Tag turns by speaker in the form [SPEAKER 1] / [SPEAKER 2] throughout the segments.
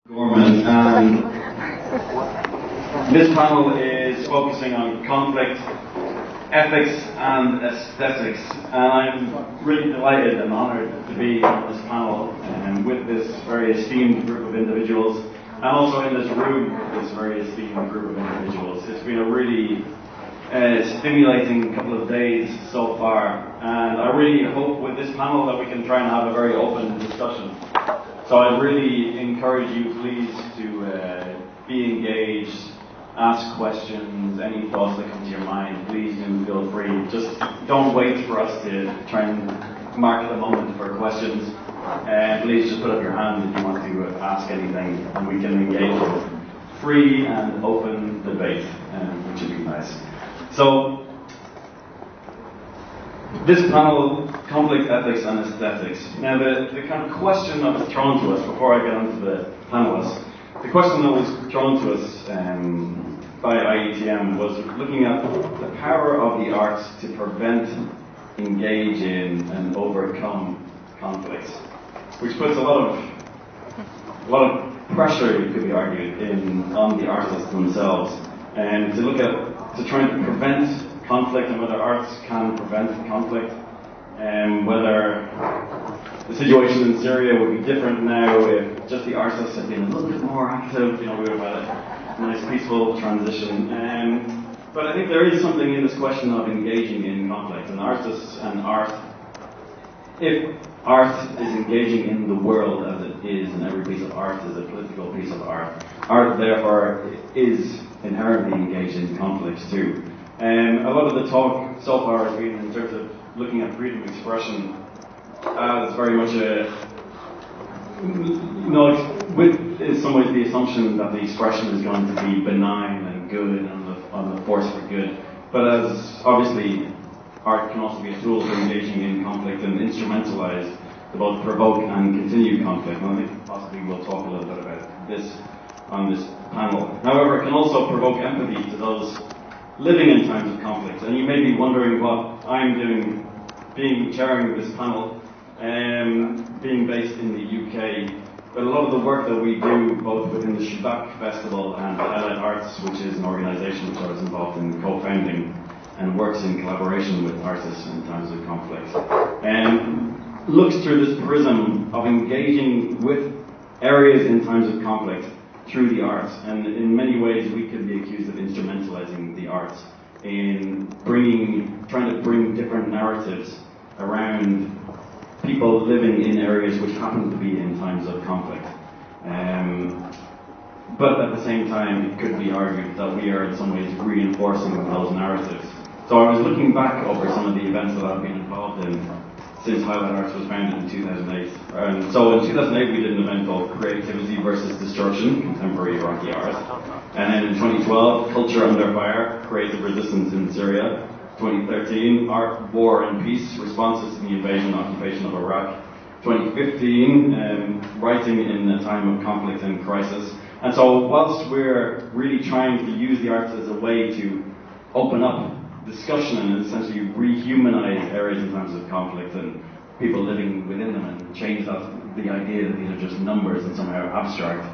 [SPEAKER 1] Gorman, and this panel is focusing on conflict, ethics and aesthetics, and I'm really delighted and honoured to be on this panel with this very esteemed group of individuals, and also in this room with this very esteemed group of individuals. It's been a really stimulating couple of days so far, and I really hope with this panel that we can try and have a very open discussion. So I really encourage you, please, to be engaged, ask questions, any thoughts that come to your mind, please do feel free. Just don't wait for us to try and mark the moment for questions. Please just put up your hand if you want to ask anything, and we can engage in free and open debate, which would be nice. So, this panel, conflict, ethics and aesthetics. Now the kind of question that was thrown to us, before I get onto the panelists, the question that was thrown to us by IETM was looking at the power of the arts to prevent, engage in and overcome conflicts, which puts a lot of pressure, it could be argued, on the artists themselves, and to try and prevent conflict, and whether arts can prevent conflict, and whether the situation in Syria would be different now if just the artists had been a little bit more active. We would have had a nice peaceful transition. But I think there is something in this question of engaging in conflict, and artists and art. If art is engaging in the world as it is, and every piece of art is a political piece of art, art therefore is inherently engaged in conflicts too. A lot of the talk so far has been in terms of looking at freedom of expression as very much with in some ways the assumption that the expression is going to be benign and good and on the force for good. But as obviously art can also be a tool for engaging in conflict and instrumentalized to both provoke and continue conflict. And I think possibly we'll talk a little bit about this on this panel. However, it can also provoke empathy to those living in times of conflict. And you may be wondering what I'm doing, chairing this panel, being based in the UK. But a lot of the work that we do, both within the Shabak Festival and Satellite Arts, which is an organisation which I was involved in co-founding and works in collaboration with artists in times of conflict, looks through this prism of engaging with areas in times of conflict through the arts. And in many ways we could be accused of instrumentalizing the arts in trying to bring different narratives around people living in areas which happen to be in times of conflict. But at the same time, it could be argued that we are in some ways reinforcing those narratives. So I was looking back over some of the events that I've been involved in since Highlight Arts was founded in 2008. So in 2008 we did an event called Creativity versus Destruction, Contemporary Iraqi Art. And then in 2012, Culture Under Fire, Creative Resistance in Syria. 2013, Art, War and Peace, Responses to the Invasion and Occupation of Iraq. 2015, Writing in a Time of Conflict and Crisis. And so whilst we're really trying to use the arts as a way to open up discussion and essentially rehumanize areas in times of conflict and people living within them and change the idea that these are just numbers and somehow abstract,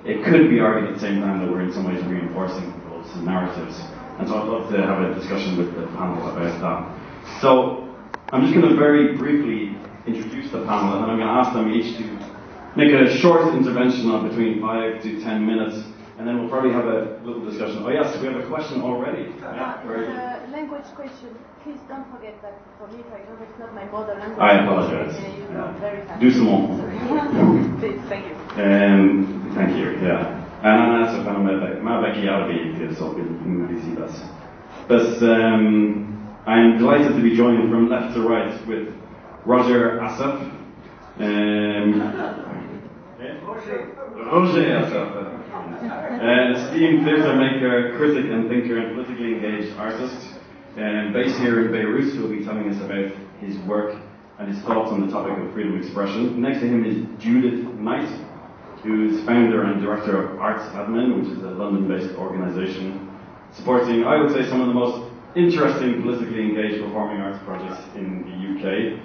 [SPEAKER 1] it could be argued at the same time that we're in some ways reinforcing those narratives. And so I'd love to have a discussion with the panel about that. So I'm just going to very briefly introduce the panel, and then I'm going to ask them each to make a short intervention of between 5 to 10 minutes, and then we'll probably have a little discussion. Oh yes, we have a question already. Yeah, very good.
[SPEAKER 2] Language question. Please don't forget that for me, for example, it's not my mother language.
[SPEAKER 1] I apologize.
[SPEAKER 2] Very fast.
[SPEAKER 1] Do some more.
[SPEAKER 2] Please, thank you.
[SPEAKER 1] Thank you, yeah. أنا آسف أنا ما بحكي عربي كثير so بالإنجليزي بس. But I'm delighted to be joined from left to right with Roger Asaf. Roger Asaf. Esteemed theatre maker, critic and thinker and politically engaged artist, based here in Beirut, who will be telling us about his work and his thoughts on the topic of freedom of expression. Next to him is Judith Knight, who's founder and director of Arts Admin, which is a London-based organisation supporting, I would say, some of the most interesting politically engaged performing arts projects in the UK.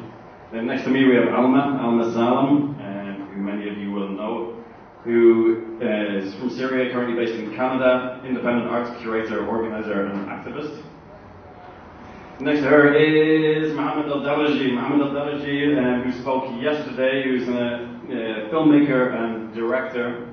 [SPEAKER 1] Then next to me we have Alma Salam, who many of you will know, who is from Syria, currently based in Canada, independent arts curator, organizer, and activist. Next to her is Mohammed Al-Dalaji. Mohammed Al-Dalaji, who spoke yesterday, who's a filmmaker and director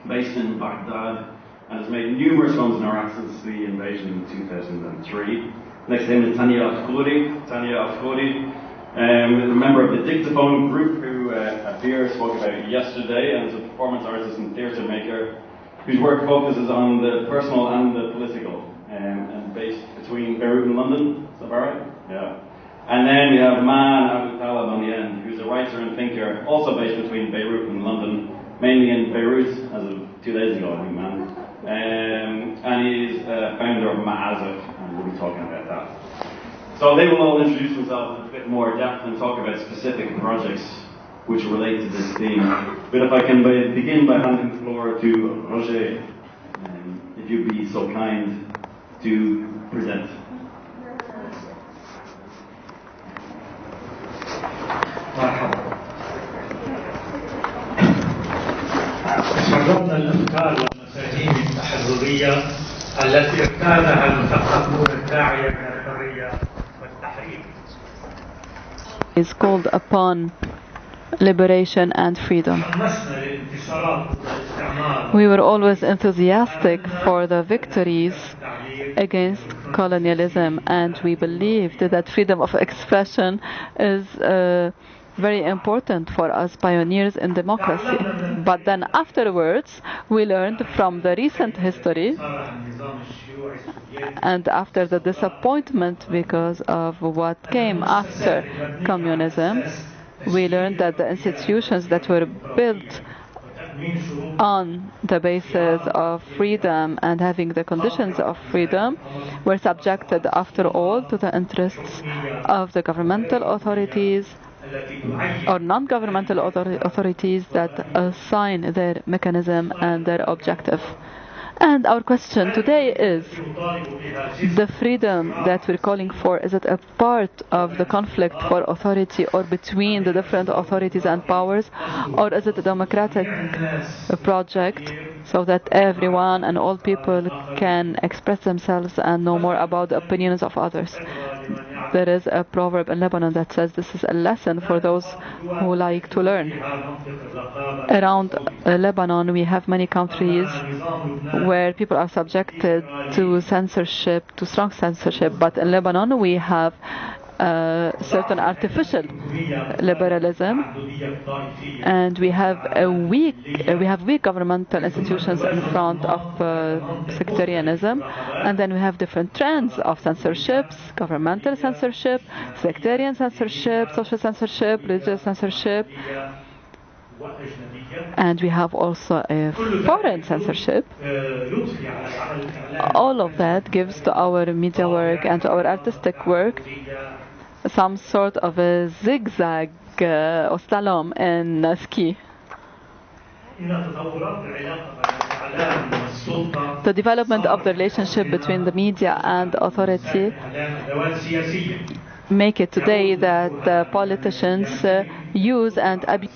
[SPEAKER 1] based in Baghdad, and has made numerous films in Iraq since the invasion in 2003. Next to him is Tanya Al-Khouri. Tanya Al-Khouri, a member of the Dictaphone group, who Abir spoke about yesterday, and is a performance artist and theatre maker, whose work focuses on the personal and the political, and based between Beirut and London. Is that right? Yeah. And then we have Man Abu Talib on the end, who's a writer and thinker, also based between Beirut and London, mainly in Beirut, as of 2 days ago, I think, Man. And he's founder of Ma'azif, and we'll be talking about that. So they will all introduce themselves in a bit more depth and talk about specific projects which relate to this theme. But if I can begin by handing the floor to Roger, if you'd be so kind to present.
[SPEAKER 3] حضرنا الأفكار والمفاهيم التحررية التي ارتادها المثقفون الداعية من الحرية والتحرير.
[SPEAKER 4] Is called upon liberation and freedom. We were always enthusiastic for the victories against colonialism, and we believed that freedom of expression is very important for us pioneers in democracy. But then afterwards, we learned from the recent history, and after the disappointment because of what came after communism, we learned that the institutions that were built on the basis of freedom and having the conditions of freedom were subjected, after all, to the interests of the governmental authorities or non-governmental authorities that assign their mechanism and their objective. And our question today is, the freedom that we're calling for, is it a part of the conflict for authority or between the different authorities and powers, or is it a democratic project so that everyone and all people can express themselves and know more about the opinions of others? There is a proverb in Lebanon that says this is a lesson for those who like to learn. Around Lebanon, we have many countries where people are subjected to censorship, to strong censorship, but in Lebanon we have certain artificial liberalism, and we have weak governmental institutions in front of sectarianism, and then we have different trends of censorships: governmental censorship, sectarian censorship, social censorship, religious censorship, and we have also a foreign censorship. All of that gives to our media work and to our artistic work some sort of a zigzag or slalom in ski. The development of the relationship between the media and authority make it today that politicians use and abuse.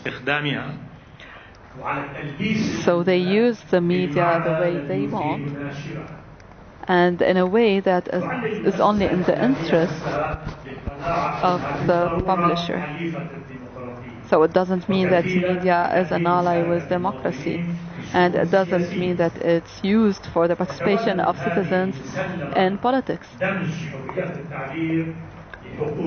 [SPEAKER 4] So they use the media the way they want, and in a way that is only in the interest of the publisher. So it doesn't mean that media is an ally with democracy, and it doesn't mean that it's used for the participation of citizens in politics.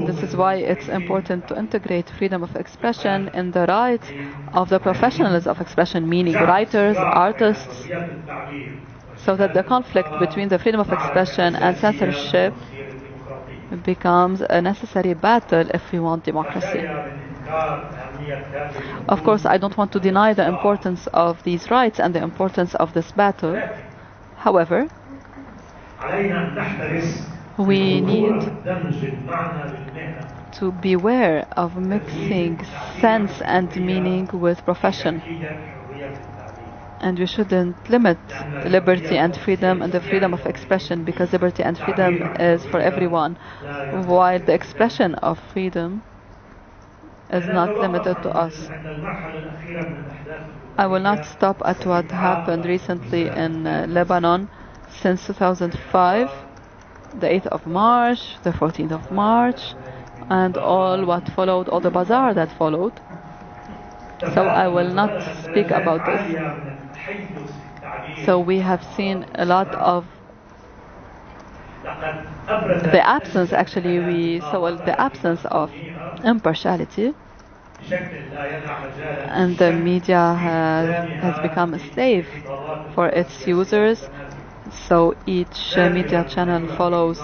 [SPEAKER 4] This is why it's important to integrate freedom of expression in the rights of the professionals of expression, meaning writers, artists, so that the conflict between the freedom of expression and censorship becomes a necessary battle if we want democracy. Of course, I don't want to deny the importance of these rights and the importance of this battle. However, we need to beware of mixing sense and meaning with profession. And we shouldn't limit liberty and freedom and the freedom of expression, because liberty and freedom is for everyone, while the expression of freedom is not limited to us. I will not stop at what happened recently in Lebanon since 2005, the 8th of March, the 14th of March, and all what followed, all the bazaar that followed. So I will not speak about this. So we have seen a lot of the absence, actually we saw the absence of impartiality, and the media has become a slave for its users. So each media channel follows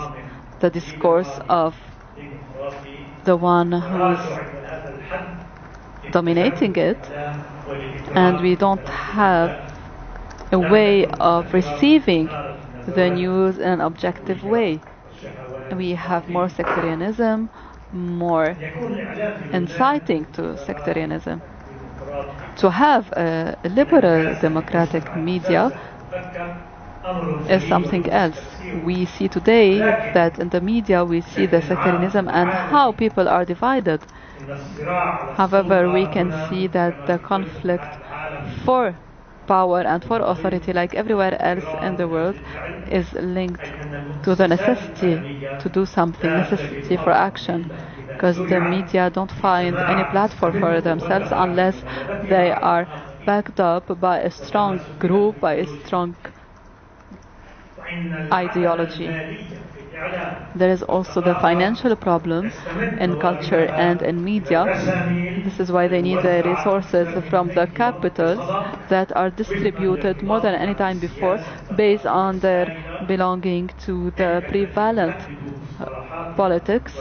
[SPEAKER 4] the discourse of the one who's dominating it, and we don't have a way of receiving the news in an objective way. We have more sectarianism, more inciting to sectarianism. To have a liberal democratic media is something else. We see today that in the media we see the sectarianism and how people are divided. However, we can see that the conflict for power and for authority, like everywhere else in the world, is linked to the necessity to do something, necessity for action, because the media don't find any platform for themselves unless they are backed up by a strong group, by a strong ideology. There is also the financial problems in culture and in media. This is why they need the resources from the capitals that are distributed more than any time before based on their belonging to the prevalent politics,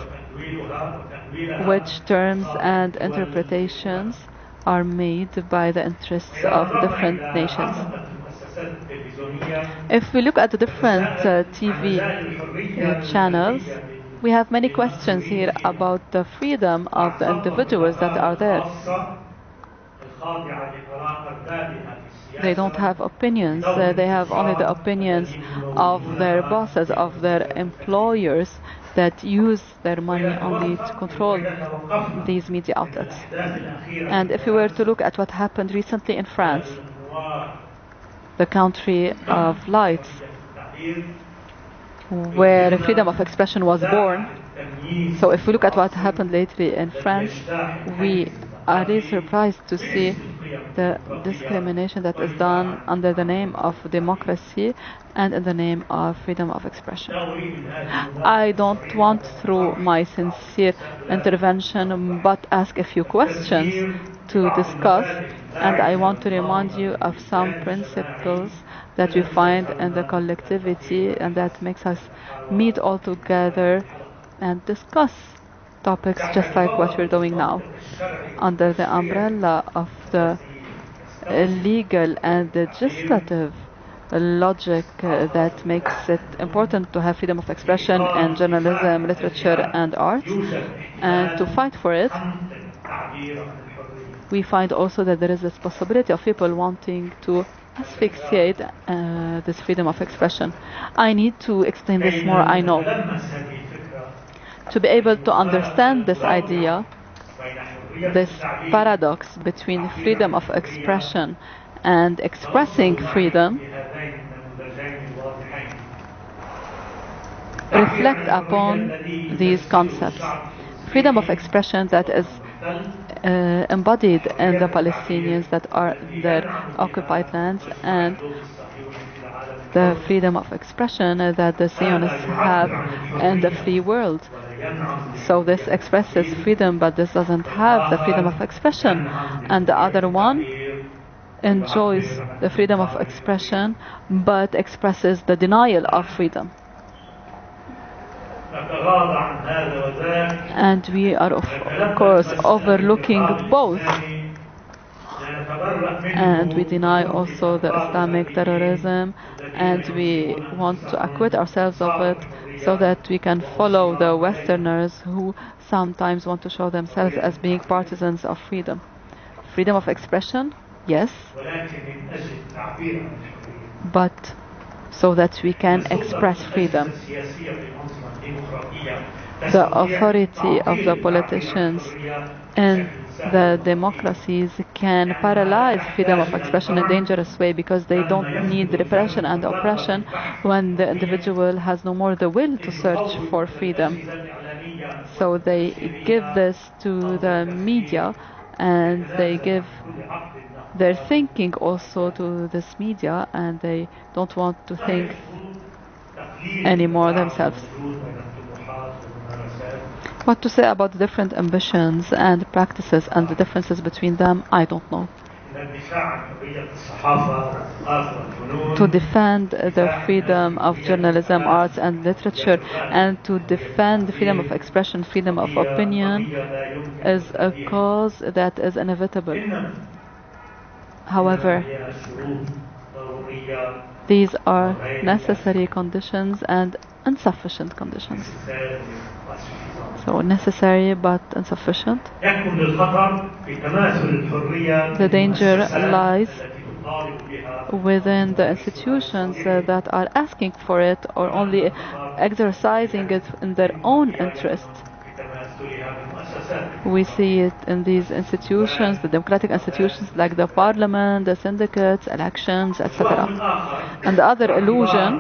[SPEAKER 4] which terms and interpretations are made by the interests of different nations. If we look at the different TV channels, we have many questions here about the freedom of the individuals that are there. They don't have opinions, they have only the opinions of their bosses, of their employers that use their money only to control these media outlets. And if we were to look at what happened recently in France, the country of lights, where freedom of expression was born. So if we look at what happened lately in France, we are really surprised to see the discrimination that is done under the name of democracy and in the name of freedom of expression. I don't want, through my sincere intervention, but ask a few questions to discuss, and I want to remind you of some principles that we find in the collectivity and that makes us meet all together and discuss topics just like what we're doing now. Under the umbrella of the legal and legislative logic that makes it important to have freedom of expression in journalism, literature and arts, and to fight for it, we find also that there is this possibility of people wanting to asphyxiate this freedom of expression. I need to explain this more, I know. To be able to understand this idea, this paradox between freedom of expression and expressing freedom, reflect upon these concepts. Freedom of expression that is embodied in the Palestinians that are their occupied lands, and the freedom of expression that the Zionists have in the free world. So this expresses freedom, but this doesn't have the freedom of expression, and the other one enjoys the freedom of expression but expresses the denial of freedom. And we are of course overlooking both, and we deny also the Islamic terrorism, and we want to acquit ourselves of it so that we can follow the Westerners who sometimes want to show themselves as being partisans of freedom. Freedom of expression, yes, but so that we can express freedom. The authority of the politicians in the democracies can paralyze freedom of expression in a dangerous way, because they don't need repression and oppression when the individual has no more the will to search for freedom. So they give this to the media, and they give their thinking also to this media, and they don't want to think anymore themselves. What to say about the different ambitions and practices and the differences between them, I don't know. To defend the freedom of journalism, arts and literature, and to defend the freedom of expression, freedom of opinion, is a cause that is inevitable. However, these are necessary conditions and insufficient conditions. So necessary but insufficient. The danger lies within the institutions that are asking for it, or only exercising it in their own interest. We see it in these institutions, the democratic institutions like the parliament, the syndicates, elections, etc. And the other illusion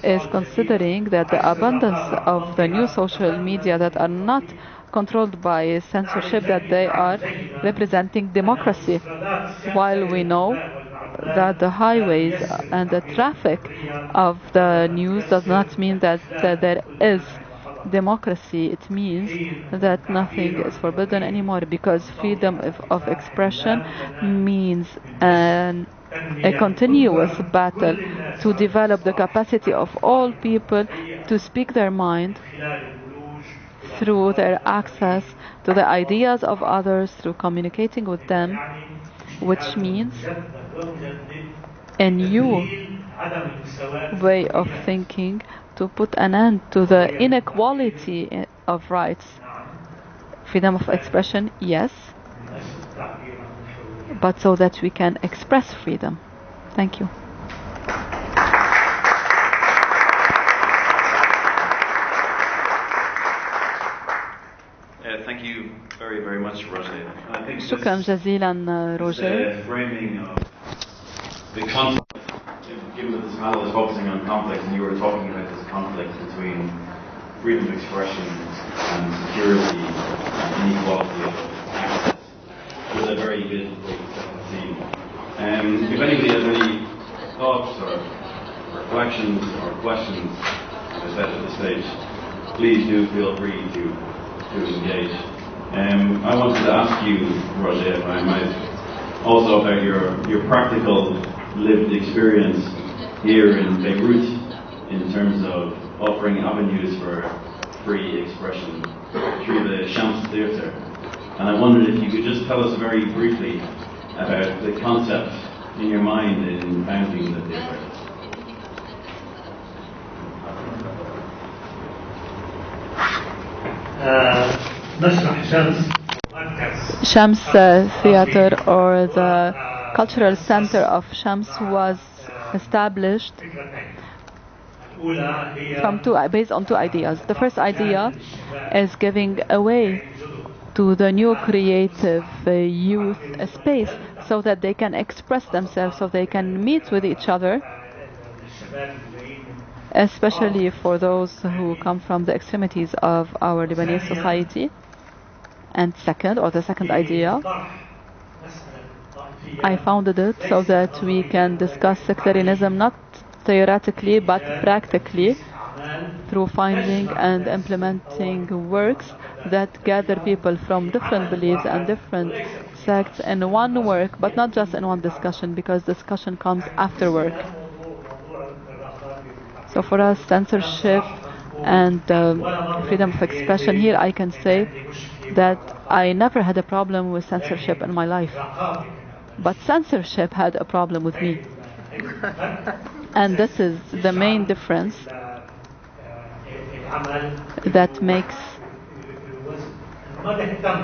[SPEAKER 4] is considering that the abundance of the new social media that are not controlled by censorship, that they are representing democracy, while we know that the highways and the traffic of the news does not mean that there is democracy. It means that nothing is forbidden anymore, because freedom of expression means a continuous battle to develop the capacity of all people to speak their mind through their access to the ideas of others, through communicating with them, which means a new way of thinking to put an end to the inequality of rights. Freedom of expression, yes, but so that we can express freedom. Thank you.
[SPEAKER 1] Thank you very, very much, Roger. I think
[SPEAKER 4] شكرا جزيلا روجر.
[SPEAKER 1] Framing of the conflict, given that this panel is focusing on conflict, and you were talking about this conflict between freedom of expression and security and inequality of access, was a very good way to set the scene. If anybody has any thoughts or reflections or questions, as I said at this stage, please do feel free to engage. I wanted to ask you, Roger, if I might, also about your practical lived experience here in Beirut in terms of offering avenues for free expression through the Shams Theatre. And I wondered if you could just tell us very briefly about the concept in your mind in founding the theatre.
[SPEAKER 4] Shams Theatre, or the cultural center of Shams, was established based on two ideas. The first idea is giving away to the new creative youth a space so that they can express themselves, so they can meet with each other, especially for those who come from the extremities of our Lebanese society. And the second idea, I founded it so that we can discuss sectarianism not theoretically but practically, through finding and implementing works that gather people from different beliefs and different sects in one work, but not just in one discussion, because discussion comes after work. So for us, censorship and freedom of expression, here I can say that I never had a problem with censorship in my life, but censorship had a problem with me. And this is the main difference that makes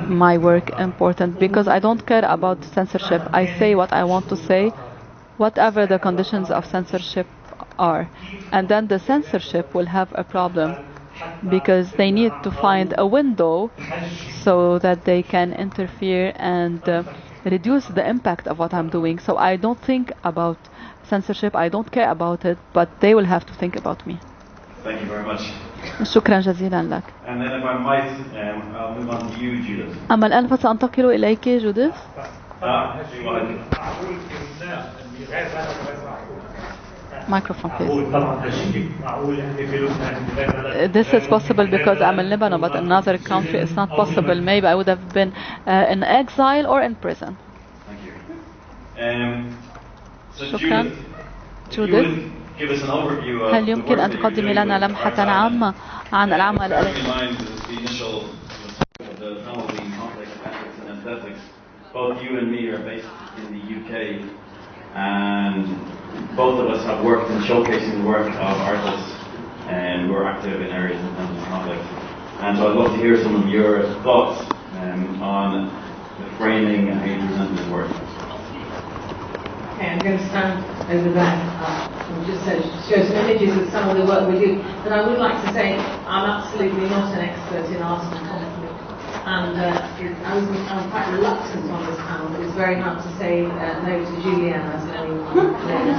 [SPEAKER 4] my work important, because I don't care about censorship. I say what I want to say, whatever the conditions of censorship are. And then the censorship will have a problem because they need to find a window so that they can interfere and reduce the impact of what I'm doing. So I don't think about censorship, I don't care about it, but they will have to think about me.
[SPEAKER 1] Thank you very much.
[SPEAKER 4] شكرا جزيلا لك.
[SPEAKER 1] And then if I might, I'll move on to you, Judith.
[SPEAKER 4] أما الآن فسأنتقل إليك جوديث. Microphone, please. This is possible because I'm in Lebanon, but in another country it's not possible. Maybe I would have been in exile or in prison.
[SPEAKER 1] Thank you. So
[SPEAKER 4] Judith,
[SPEAKER 1] give us an overview of
[SPEAKER 4] هل يمكن أن تقدمي لنا لمحة عامة عن العمل
[SPEAKER 1] Both you and me are based in the UK, and both of us have worked in showcasing the work of artists who are active in areas of mental conflict. And so I'd love to hear some of your thoughts on the framing and how you present this work.
[SPEAKER 5] Okay, I'm going to stand over there and just show some images of some of the work we do. But I would like to say I'm absolutely not an expert in art and conflict. And I'm quite reluctant on this panel, but it's very hard to say no to Julianne, as anyone knows.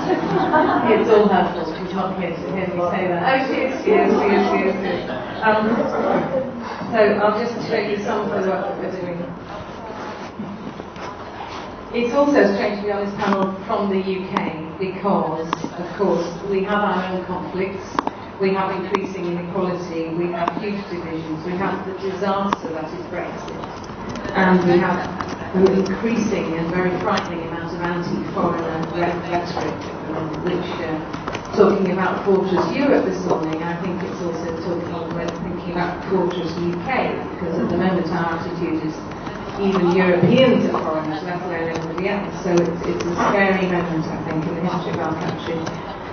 [SPEAKER 5] It's all her fault. She's not here to hear me say that. Oh, she is. So I'll just show you some of the work that we're doing. It's also strange to be on this panel from the UK because, of course, we have our own conflicts. We have increasing inequality, we have huge divisions, we have the disaster that is Brexit, and we have an increasing and very frightening amount of anti-foreigner rhetoric, which talking about Fortress Europe this morning, I think it's also we're thinking about Fortress UK, because at the moment our attitude is even Europeans are foreigners, let alone everybody else. So it's a scary moment, I think, in the history of our country.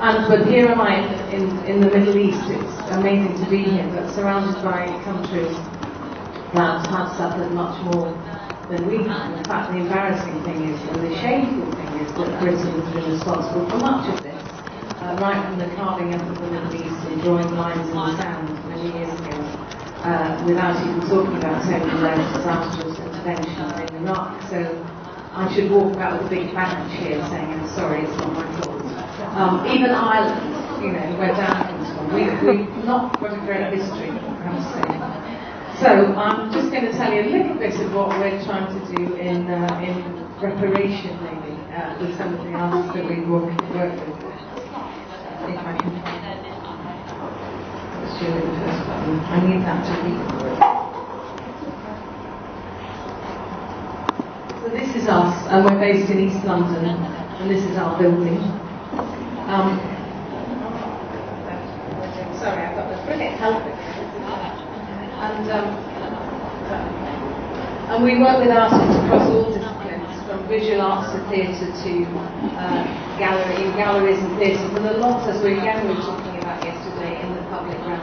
[SPEAKER 5] But here am I in the Middle East. It's amazing to be here, but surrounded by countries that have suffered much more than we have. In fact, the embarrassing thing is, and the shameful thing is, that Britain has been responsible for much of this, right from the carving up of the Middle East and drawing lines in the sand many years ago, without even talking about taking their disastrous intervention in Iraq. So I should walk about with a big badge here saying, I'm sorry, it's not my fault. Even Ireland, where Dan comes from, we've not got a great history, I must say. So I'm just going to tell you a little bit of what we're trying to do in reparation, maybe, with some of the artists that we work with. If I can show you the first button. I need that to be. So this is us, and we're based in East London, and this is our building. Sorry, I've got the brilliant help. And we work with artists across all disciplines, from visual arts to theatre to galleries and theatres, and a lot, as we were talking about yesterday, in the public realm.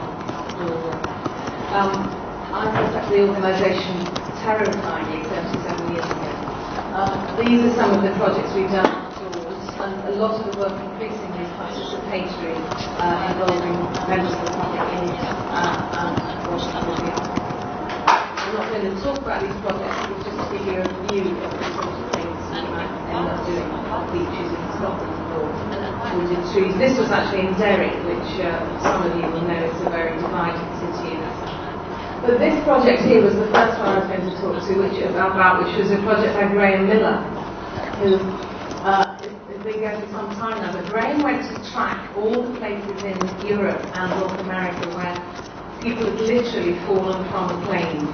[SPEAKER 5] I set up the organisation terrifyingly 37 years ago. These are some of the projects we've done. And a lot of the work increasingly is participatory, involving members of the public in Washington. I'm not going to talk about these projects, but just to give you a view of the sort of things we might end up doing on beaches in Scotland or wooded trees. This was actually in Derry, which some of you will know is a very divided city. But this project here was the first one I was going to talk to, which was a project by Graham Miller, who been going for some time now, but Graham went to track all the places in Europe and North America where people have literally fallen from a plane.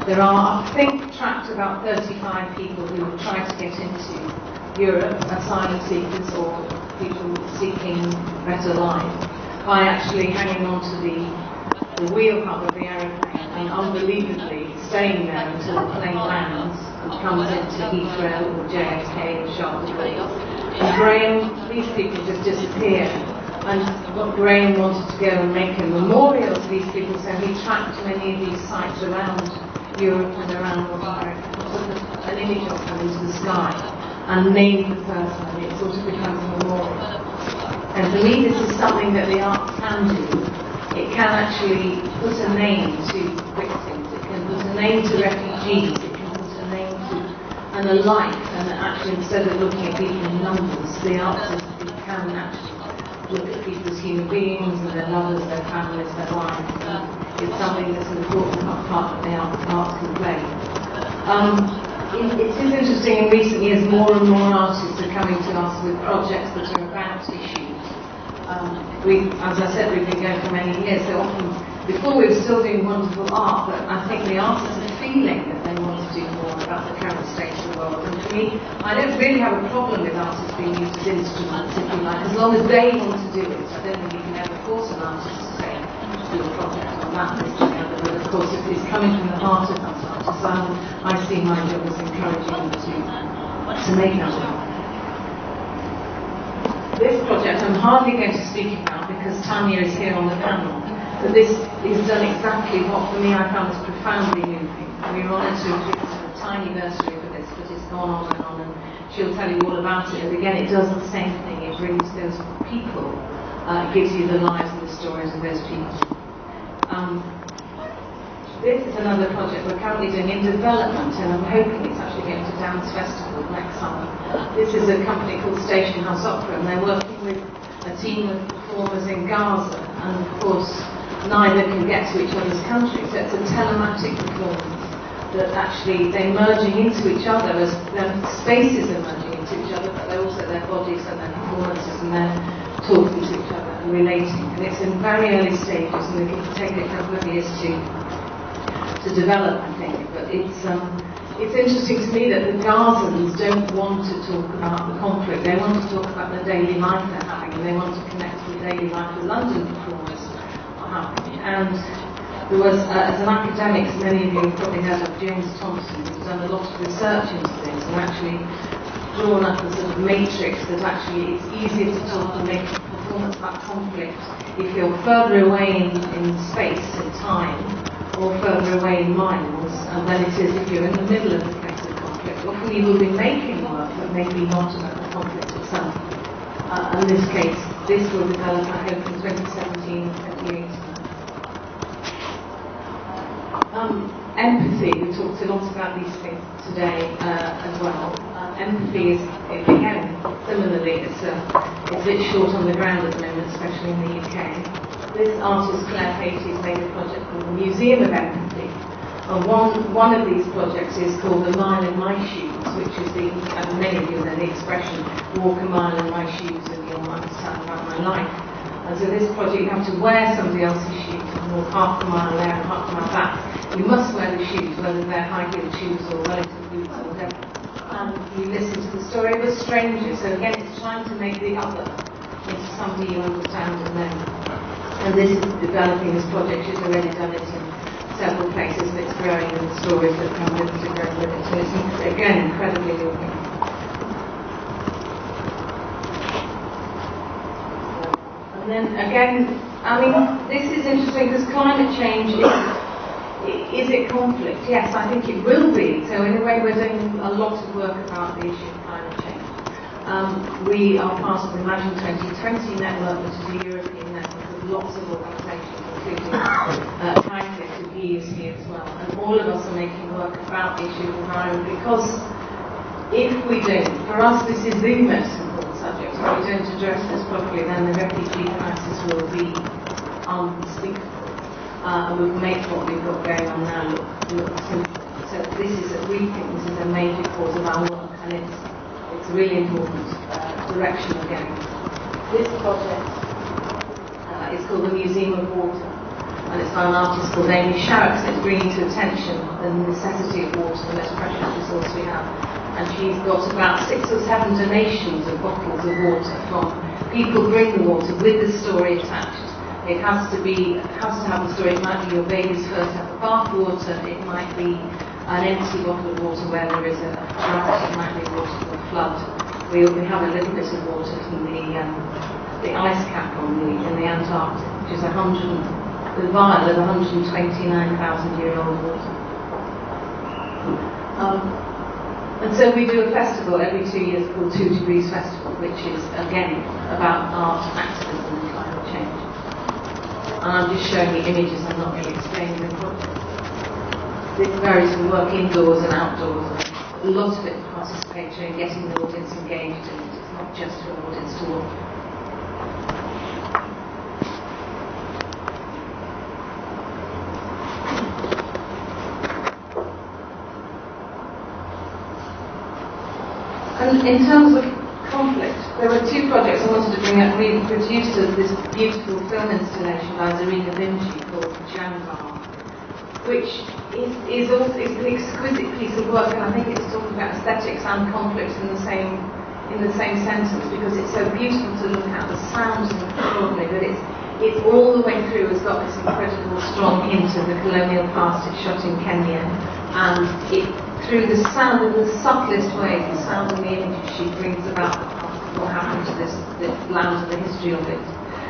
[SPEAKER 5] There are, I think, tracked about 35 people who have tried to get into Europe, asylum seekers or people seeking better life, by actually hanging on to the wheel hub of the aeroplane and unbelievably staying there until the plane lands and comes into Heathrow or JFK or Charles de Gaulle. And Graham, these people just disappear. And what Graham wanted to go and make a memorial to these people, so he tracked many of these sites around Europe and around North America, took an image of them into the sky, and named the person. It sort of becomes a memorial. And for me, this is something that the arts can do. It can actually put a name to victims, it can put a name to refugees, it can put a name to and a life, and actually instead of looking at people in numbers, the artist can actually look at people as human beings and their lovers, their families, their lives. It's something that's an important part that the arts can play. It is interesting in recent years, more and more artists are coming to us with projects that are about issues. As I said, we've been going for many years, so often before we were still doing wonderful art, but I think the artists are feeling that they want to do more about the current state of the world. And for me, I don't really have a problem with artists being used as instruments, if you like, as long as they want to do it. I don't think you can ever force an artist to say, do a project on that, this, or the other, but of course if it's coming from the heart of us artists, I see my job as encouraging them to make that work. This project I'm hardly going to speak about because Tanya is here on the panel, but this is done exactly what for me I found was profoundly moving. We were honoured to have a tiny nursery for this, but it's gone on, and she'll tell you all about it. But again, it does the same thing. It brings those people, it gives you the lives and the stories of those people. This is another project we're currently doing in development, and I'm hoping it's actually going to Dance Festival next summer. This is a company called Station House Opera, and they're working with a team of performers in Gaza, and of course neither can get to each other's countries, so it's a telematic performance that actually they're merging into each other as their spaces are merging into each other, but they're also their bodies and their performances, and they're talking to each other and relating. And it's in very early stages, and it can take a couple of years to develop, I think. But it's interesting to me that the Gazans don't want to talk about the conflict. They want to talk about the daily life they're having, and they want to connect to the daily life of London performers are having. And there was, as an academic, many of you have probably heard of James Thompson, who's done a lot of research into this and actually drawn up a sort of matrix that actually it's easier to talk and make a performance about conflict if you're further away in space and time, or further away in miles, than it is if you're in the middle of the place of conflict. Often you will be making work, but maybe not about the conflict itself. In this case, this will develop, I hope, in 2017, 2018. Empathy, we talked a lot about these things today as well. Empathy is, again, similarly, it's a bit short on the ground at the moment, especially in the UK. This artist, Claire Patey, has made a project called the Museum of Empathy. One of these projects is called The Mile in My Shoes, which is many of you know the expression, walk a mile in my shoes and you'll understand about my life. And so this project, you have to wear somebody else's shoes and walk half a mile there and half a mile back. You must wear the shoes, whether they're high-heeled shoes or relative boots or whatever. And you listen to the story of a stranger. So again, it's trying to make the other into somebody you understand and know. And this is developing this project. She's already done it in several places, and it's growing, and the stories that come with it are growing with it. So it's, again, incredibly moving. And then, again, I mean, this is interesting because climate change is it conflict? Yes, I think it will be. So in a way, we're doing a lot of work about the issue of climate change. We are part of the Imagine 2020 network, which is a European network of lots of organisations, including Kindness, who he is here as well. And all of us are making work about the issue of environment because if we don't, for us this is the most important subject. If we don't address this properly, then the refugee crisis will be unspeakable. And we'll make what we've got going on now look simple. So this is, we think this is a major cause of our work, and it's a really important direction we're going. This project is called the Museum of Water, and it's by an artist called Amy Sharrock, so it's bringing to attention the necessity of water, the most precious resource we have. And she's got about 6 or 7 donations of bottles of water from people bring the water with the story attached. It has to have the story. It might be your baby's first ever bath water, it might be an empty bottle of water where there is a drought, it might be water from a flood. We have a little bit of water from the ice cap in the Antarctic, which is the vial of 129,000-year-old water. And so we do a festival every 2 years called 2 Degrees Festival, which is, again, about art, activism and climate change. And I'm just showing you images, I'm not really explaining the project. It varies from work indoors and outdoors. A lot of it participatory and getting the audience engaged in it. It's not just for an audience to watch. And in terms of conflict, there were 2 projects I wanted to bring up. We produced this beautiful film installation by Zarina Vinci called Janvar, which is an exquisite piece of work, and I think it's talking about aesthetics and conflict in the same sentence, because it's so beautiful to look at. The sound is extraordinary, but it's all the way through has got this incredible strong hint of the colonial past. It's shot in Kenya, and through the sound, in the subtlest way, the sound and the images she brings about what happened to this land and the history of it.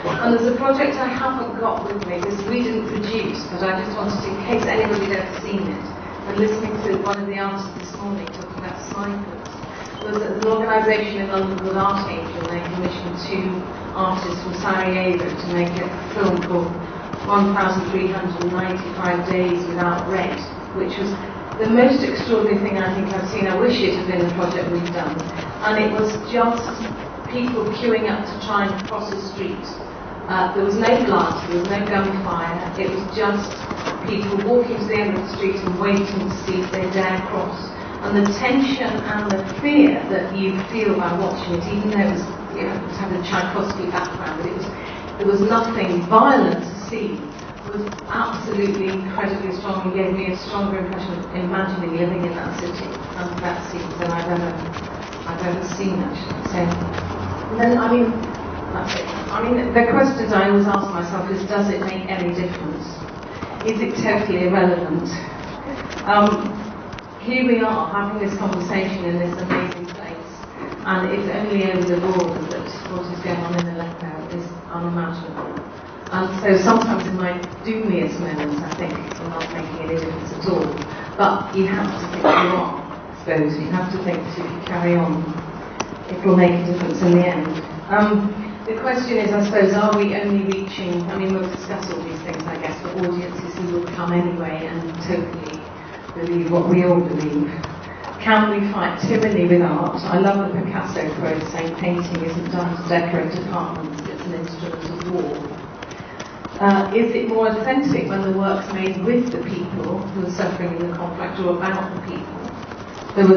[SPEAKER 5] And there's a project I haven't got with me, this we didn't produce, but I just wanted to, in case anybody had ever seen it, and listening to one of the artists this morning talking about snipers. There's an organisation in London called Art Angel, and they commissioned 2 artists from Sarajevo to make a film called 1,395 Days Without Red, which was the most extraordinary thing I think I've seen. I wish it had been a project we've done. And it was just people queuing up to try and cross a street. There was no blood, there was no gunfire. It was just people walking to the end of the street and waiting to see if they dare cross. And the tension and the fear that you feel by watching it, even though it had a Tchaikovsky background, but there was nothing violent to see. Was absolutely incredibly strong and gave me a stronger impression of imagining living in that city and that scene than I've ever seen, actually. So, and then, that's it. The questions I always ask myself is, does it make any difference? Is it totally irrelevant? Here we are having this conversation in this amazing place, and it's only over the border that what is going on in Aleppo is unimaginable. And so sometimes in my doomiest moments I think we're not making any difference at all. But you have to think you are, I suppose. You have to think that if you carry on, it will make a difference in the end. The question is, I suppose, are we only reaching, we'll discuss all these things, I guess, for audiences who will come anyway and totally believe what we all believe. Can we fight tyranny with art? I love the Picasso quote saying painting isn't done to decorate apartments, it's an instrument of war. Is it more authentic when the work's made with the people who are suffering in the conflict or about the people? Some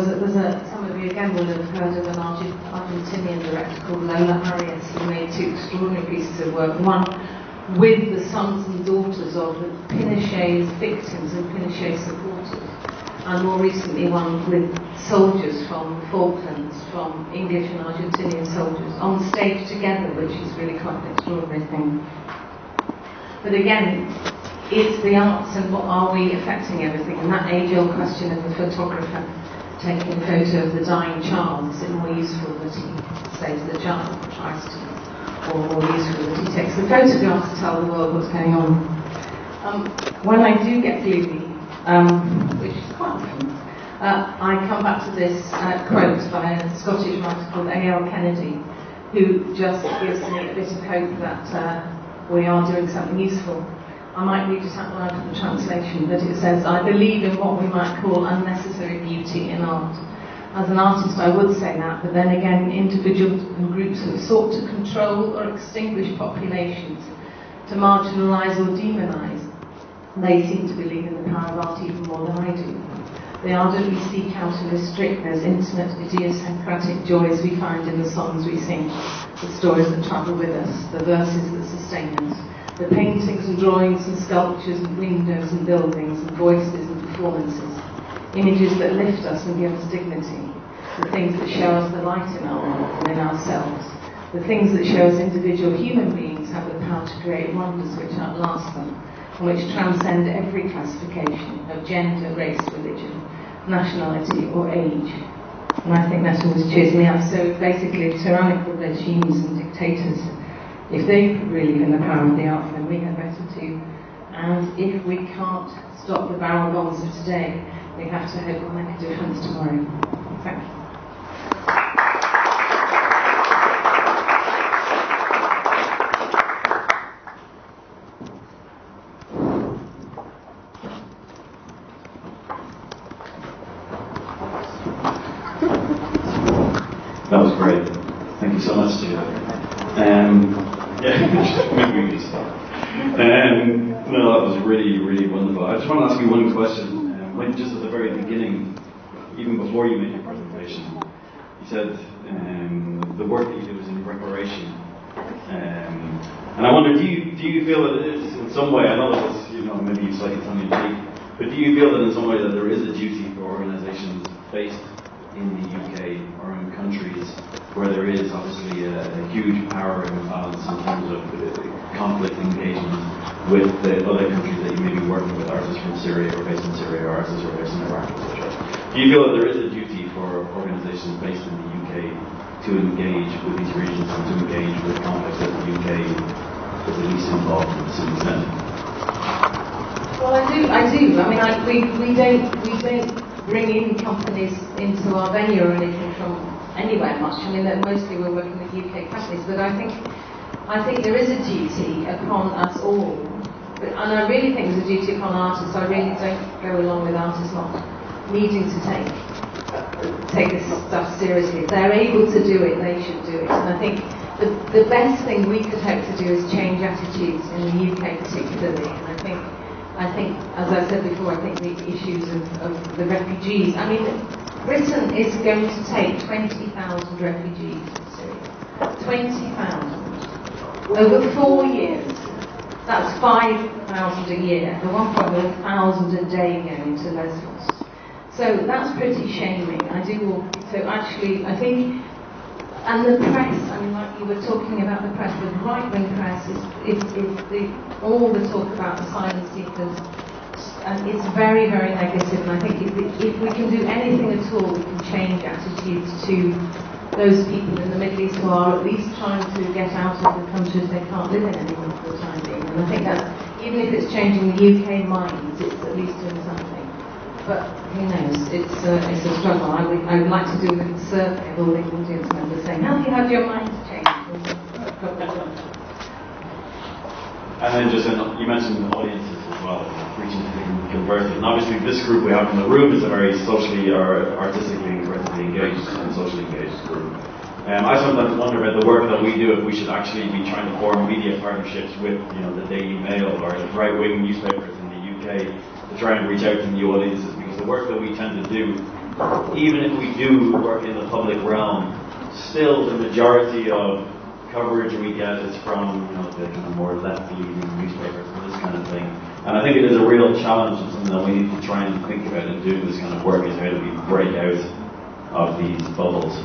[SPEAKER 5] of you again will have heard of an Argentinian director called Lola Arias, who made 2 extraordinary pieces of work. One with the sons and daughters of the Pinochet's victims and Pinochet's supporters, and more recently one with soldiers from Falklands, from English and Argentinian soldiers, on stage together, which is really quite an extraordinary thing. But again, it's the arts, and what are we affecting everything? And that age-old question of the photographer taking a photo of the dying child, is it more useful that he saves the child, tries to, or more useful that he takes the photograph to tell the world what's going on? When I do get gloomy, which is quite often, I come back to this quote by a Scottish writer called A.L. Kennedy, who just gives me a bit of hope that we are doing something useful. I might read it out loud from the translation, but it says, I believe in what we might call unnecessary beauty in art. As an artist I would say that, but then again individuals and groups have sought to control or extinguish populations, to marginalise or demonise. They seem to believe in the power of art even more than I do. They ardently seek out to restrict those intimate, idiosyncratic joys we find in the songs we sing, the stories that travel with us, the verses that sustain us, the paintings and drawings and sculptures and windows and buildings and voices and performances, images that lift us and give us dignity, the things that show us the light in our world and in ourselves, the things that show us individual human beings have the power to create wonders which outlast them, and which transcend every classification of gender, race, religion, nationality or age. And I think that always cheers me up. So basically, tyrannical regimes and dictators, if they believe in the power of the art, then we had better too. And if we can't stop the barrel bombs of today, we have to hope we'll make a difference tomorrow. Thank you.
[SPEAKER 1] That was great. Thank you so much, Steve. Maybe we can stop. No, that was really, really wonderful. I just want to ask you one question. When just at the very beginning, even before you made your presentation, you said the work that you did was in reparation. And I wonder, do you feel that it is in some way? I know that it's maybe you slightly tongue in cheek, but do you feel that in some way that there is a duty for organisations based in the UK or in countries where there is obviously a huge power imbalance in terms of conflict engagement with the other countries that you may be working with, artists from Syria or based in Syria or artists who are based in Iraq, etc. Do you feel that there is a duty for organisations based in the UK to engage with these regions and to engage with conflicts that the UK is at least involved in to some extent?
[SPEAKER 5] Well, I do. I mean, we don't bring in companies into our venue or anything from anywhere much. I mean, mostly we're working with UK companies, but I think there is a duty upon us all, and I really think there's a duty upon artists. I really don't go along with artists not needing to take this stuff seriously. If they're able to do it, they should do it. And I think the best thing we could hope to do is change attitudes in the UK particularly. And I think, as I said before, I think the issues of the refugees. I mean, Britain is going to take 20,000 refugees in Syria. 20,000 over 4 years. That's 5,000 a year. At one point, there were 1,000 a day going to Lesbos. So that's pretty shaming. So actually, I think, and the press, I mean, like you were talking about the press, the right-wing press all the talk about asylum seekers, and it's very, very negative. And I think if we can do anything at all, we can change attitudes to those people in the Middle East who are at least trying to get out of the countries they can't live in anymore for the time being. And I think that even if it's changing the UK minds, it's at least doing something. But who knows? It's a struggle. I would like to do a survey of all the audience members saying, "Have you had your minds changed?"
[SPEAKER 1] And then you mentioned audiences as well, reaching to the converted. And obviously this group we have in the room is a very socially or artistically and creatively engaged and socially engaged group. I sometimes wonder about the work that we do, if we should actually be trying to form media partnerships with the Daily Mail or the right-wing newspapers in the UK to try and reach out to new audiences, because the work that we tend to do, even if we do work in the public realm, still the majority of coverage we get is from the kind of more left-leaning newspapers and this kind of thing. And I think it is a real challenge and something that we need to try and think about in doing this kind of work, is how do we break out of these bubbles.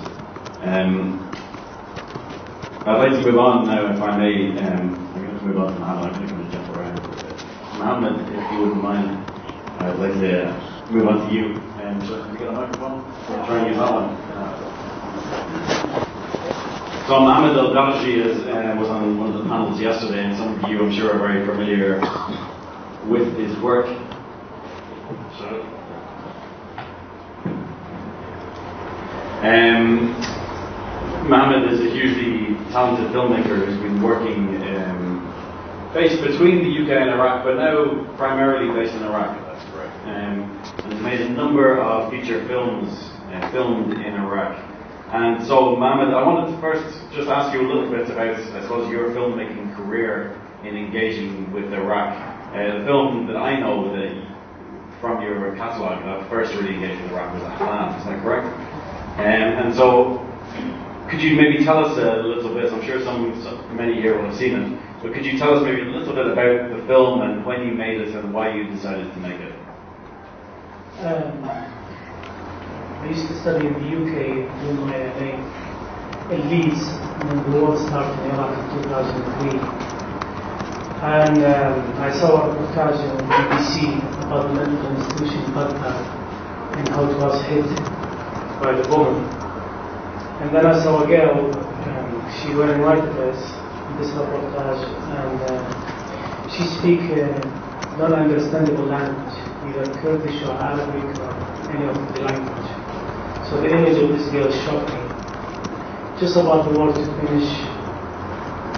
[SPEAKER 1] I'd like to move on now, if I may. I'm going to move on to Mohammed. I'm going to kind of jump around a bit. Mohammed, if you wouldn't mind, I'd like to move on to you. Have you got a microphone? I'll try and use that one. So Mohammed Al-Dalaji was on one of the panels yesterday, and some of you, I'm sure, are very familiar with his work. Mohammed is a hugely talented filmmaker who's been working based between the UK and Iraq, but now primarily based in Iraq. That's correct. And has made a number of feature films filmed in Iraq. And so, Mohammed, I wanted to first just ask you a little bit about, I suppose, your filmmaking career in engaging with Iraq. The film that I know that from your catalogue that first really engaged with Iraq was Apprehending, is that correct? And so, could you maybe tell us a little bit, I'm sure many here will have seen it, but could you tell us maybe a little bit about the film and when you made it and why you decided to make it?
[SPEAKER 6] I used to study in the UK doing my MA in Leeds when the war started in Iraq in 2003. And I saw a reportage on BBC about the medical institution in Baghdad and how it was hit by the bomb. And then I saw a girl, she wearing white dress in this reportage, and she speak non-understandable language, either Kurdish or Arabic or any of the language. So the image of this girl shocked me. Just about the war to finish,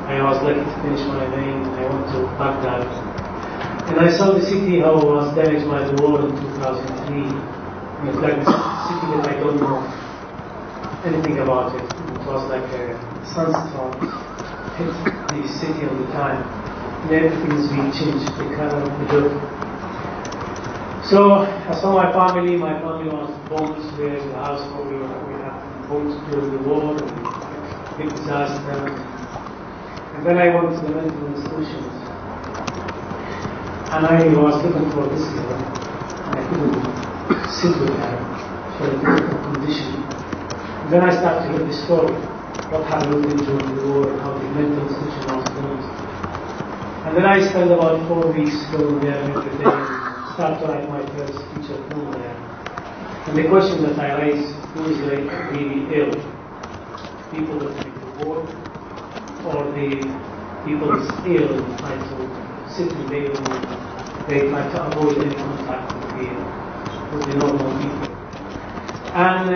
[SPEAKER 6] I was lucky to finish my vein. I went to Baghdad. And I saw the city how it was damaged by the war in 2003. And it's like a city that I don't know anything about it. It was like a sunstorm hit the city at the time. And everything is being changed, the color, the look. So I saw my family was bombed where the house where we had bombed during the war, and big disaster. And then I went to the mental institutions. And I was looking for this girl, and I couldn't sit with her for a difficult condition. And then I started to hear the story, what happened during the war, how the mental institution was closed. And then I spent about 4 weeks going there every day, and started to write my first feature film there. And the question that I raised, who is really ill? People that make the war, or the people who are ill and try to sit in Beirut, they try to avoid any contact with the normal people. And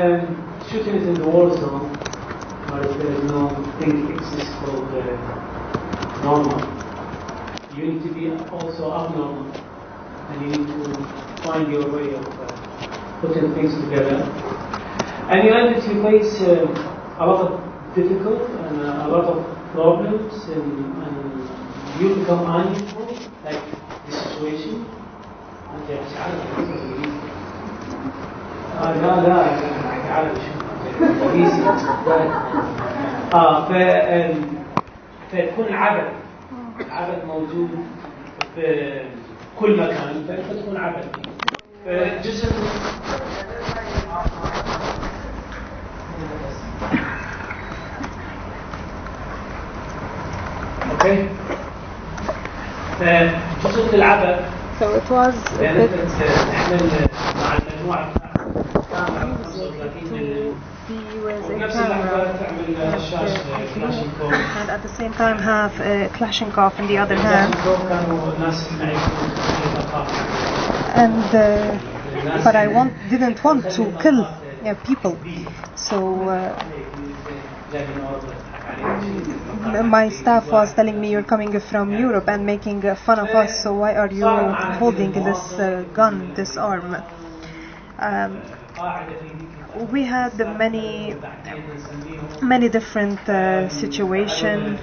[SPEAKER 6] shooting it in the war zone, where there is no thing exists called normal. You need to be also abnormal, and you need to find your way of putting things together. And you end to face a lot of difficult and a lot of problems, and you become unequal, like the situation. فيكون العبث موجود في كل مكان، فأنت تكون عبث. فجزء اوكي. فجزء من العبث.
[SPEAKER 4] So it was a bit
[SPEAKER 6] تحمل مع المجموعة كاميرا 35
[SPEAKER 7] with a camera and at the same time have a Kalashnikov in the other hand. And but I didn't want to kill people, so my staff was telling me, you're coming from Europe and making fun of us, so why are you holding this gun, this arm? We had many different situations.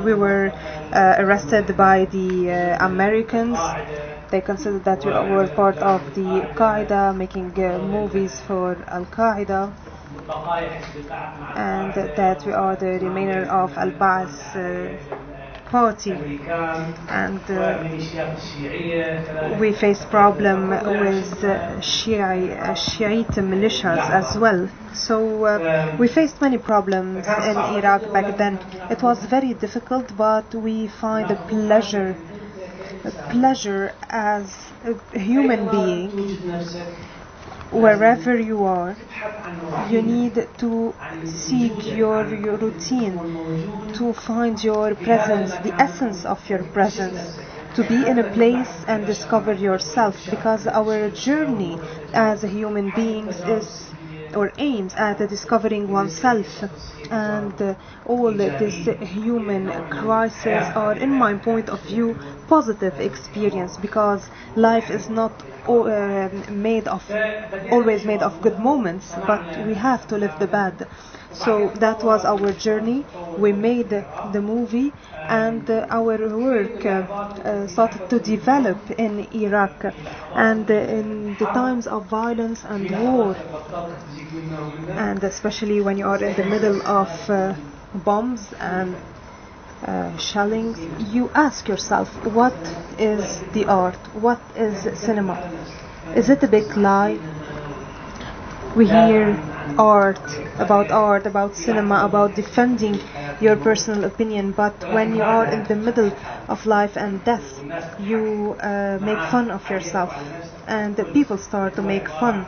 [SPEAKER 7] We were arrested by the Americans. They considered that we were part of the Al-Qaeda, making movies for Al-Qaeda, and that we are the remainder of Al-Ba'ath party. And we faced problem with Shiite militias as well. So we faced many problems in Iraq back then. It was very difficult, but we find a pleasure as a human being. Wherever you are, you need to seek your routine, to find your presence, the essence of your presence, to be in a place and discover yourself, because our journey as human beings is or aims at discovering oneself. And all this human crisis are, in my point of view, positive experience, because life is not always made of good moments, but we have to live the bad. So that was our journey. We made the movie, and our work started to develop in Iraq, and in the times of violence and war, and especially when you are in the middle of bombs and shellings, you ask yourself, what is the art? What is cinema? Is it a big lie? We hear art, about cinema, about defending your personal opinion, but when you are in the middle of life and death, you make fun of yourself, and the people start to make fun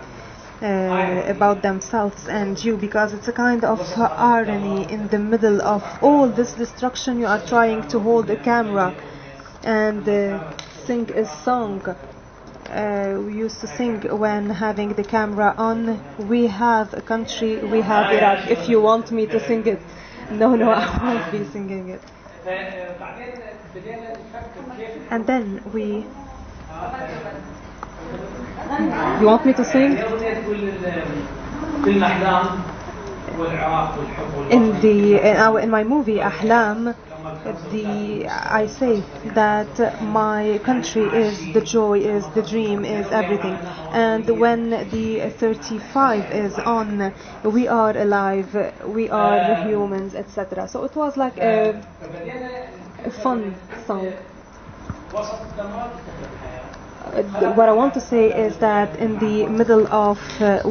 [SPEAKER 7] about themselves and you, because it's a kind of irony. In the middle of all this destruction, you are trying to hold a camera and sing a song we used to sing when having the camera on. We have a country, we have Iraq. If you want me to sing it, no, I won't be singing it. And then we... You want me to sing? In my movie Ahlam, I say that my country is the joy, is the dream, is everything. And when the 35 is on, we are alive, we are humans, etc. So it was like a fun song. What I want to say is that in the middle of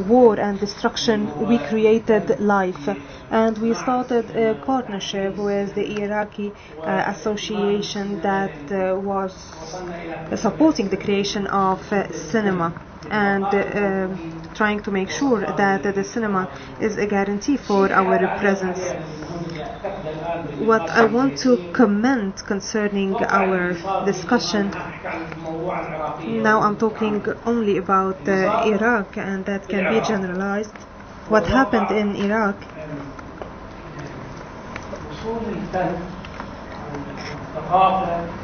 [SPEAKER 7] war and destruction, we created life, and we started a partnership with the Iraqi association that was supporting the creation of cinema and trying to make sure that the cinema is a guarantee for our presence. What I want to comment concerning our discussion, now I'm talking only about Iraq, and that can be generalized. What happened in Iraq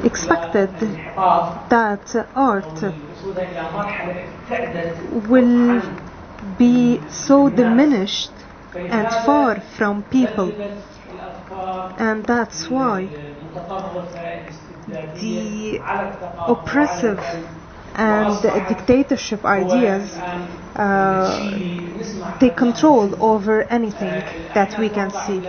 [SPEAKER 7] expected that art will be so diminished and far from people, and that's why the oppressive and dictatorship ideas take control over anything that we can see.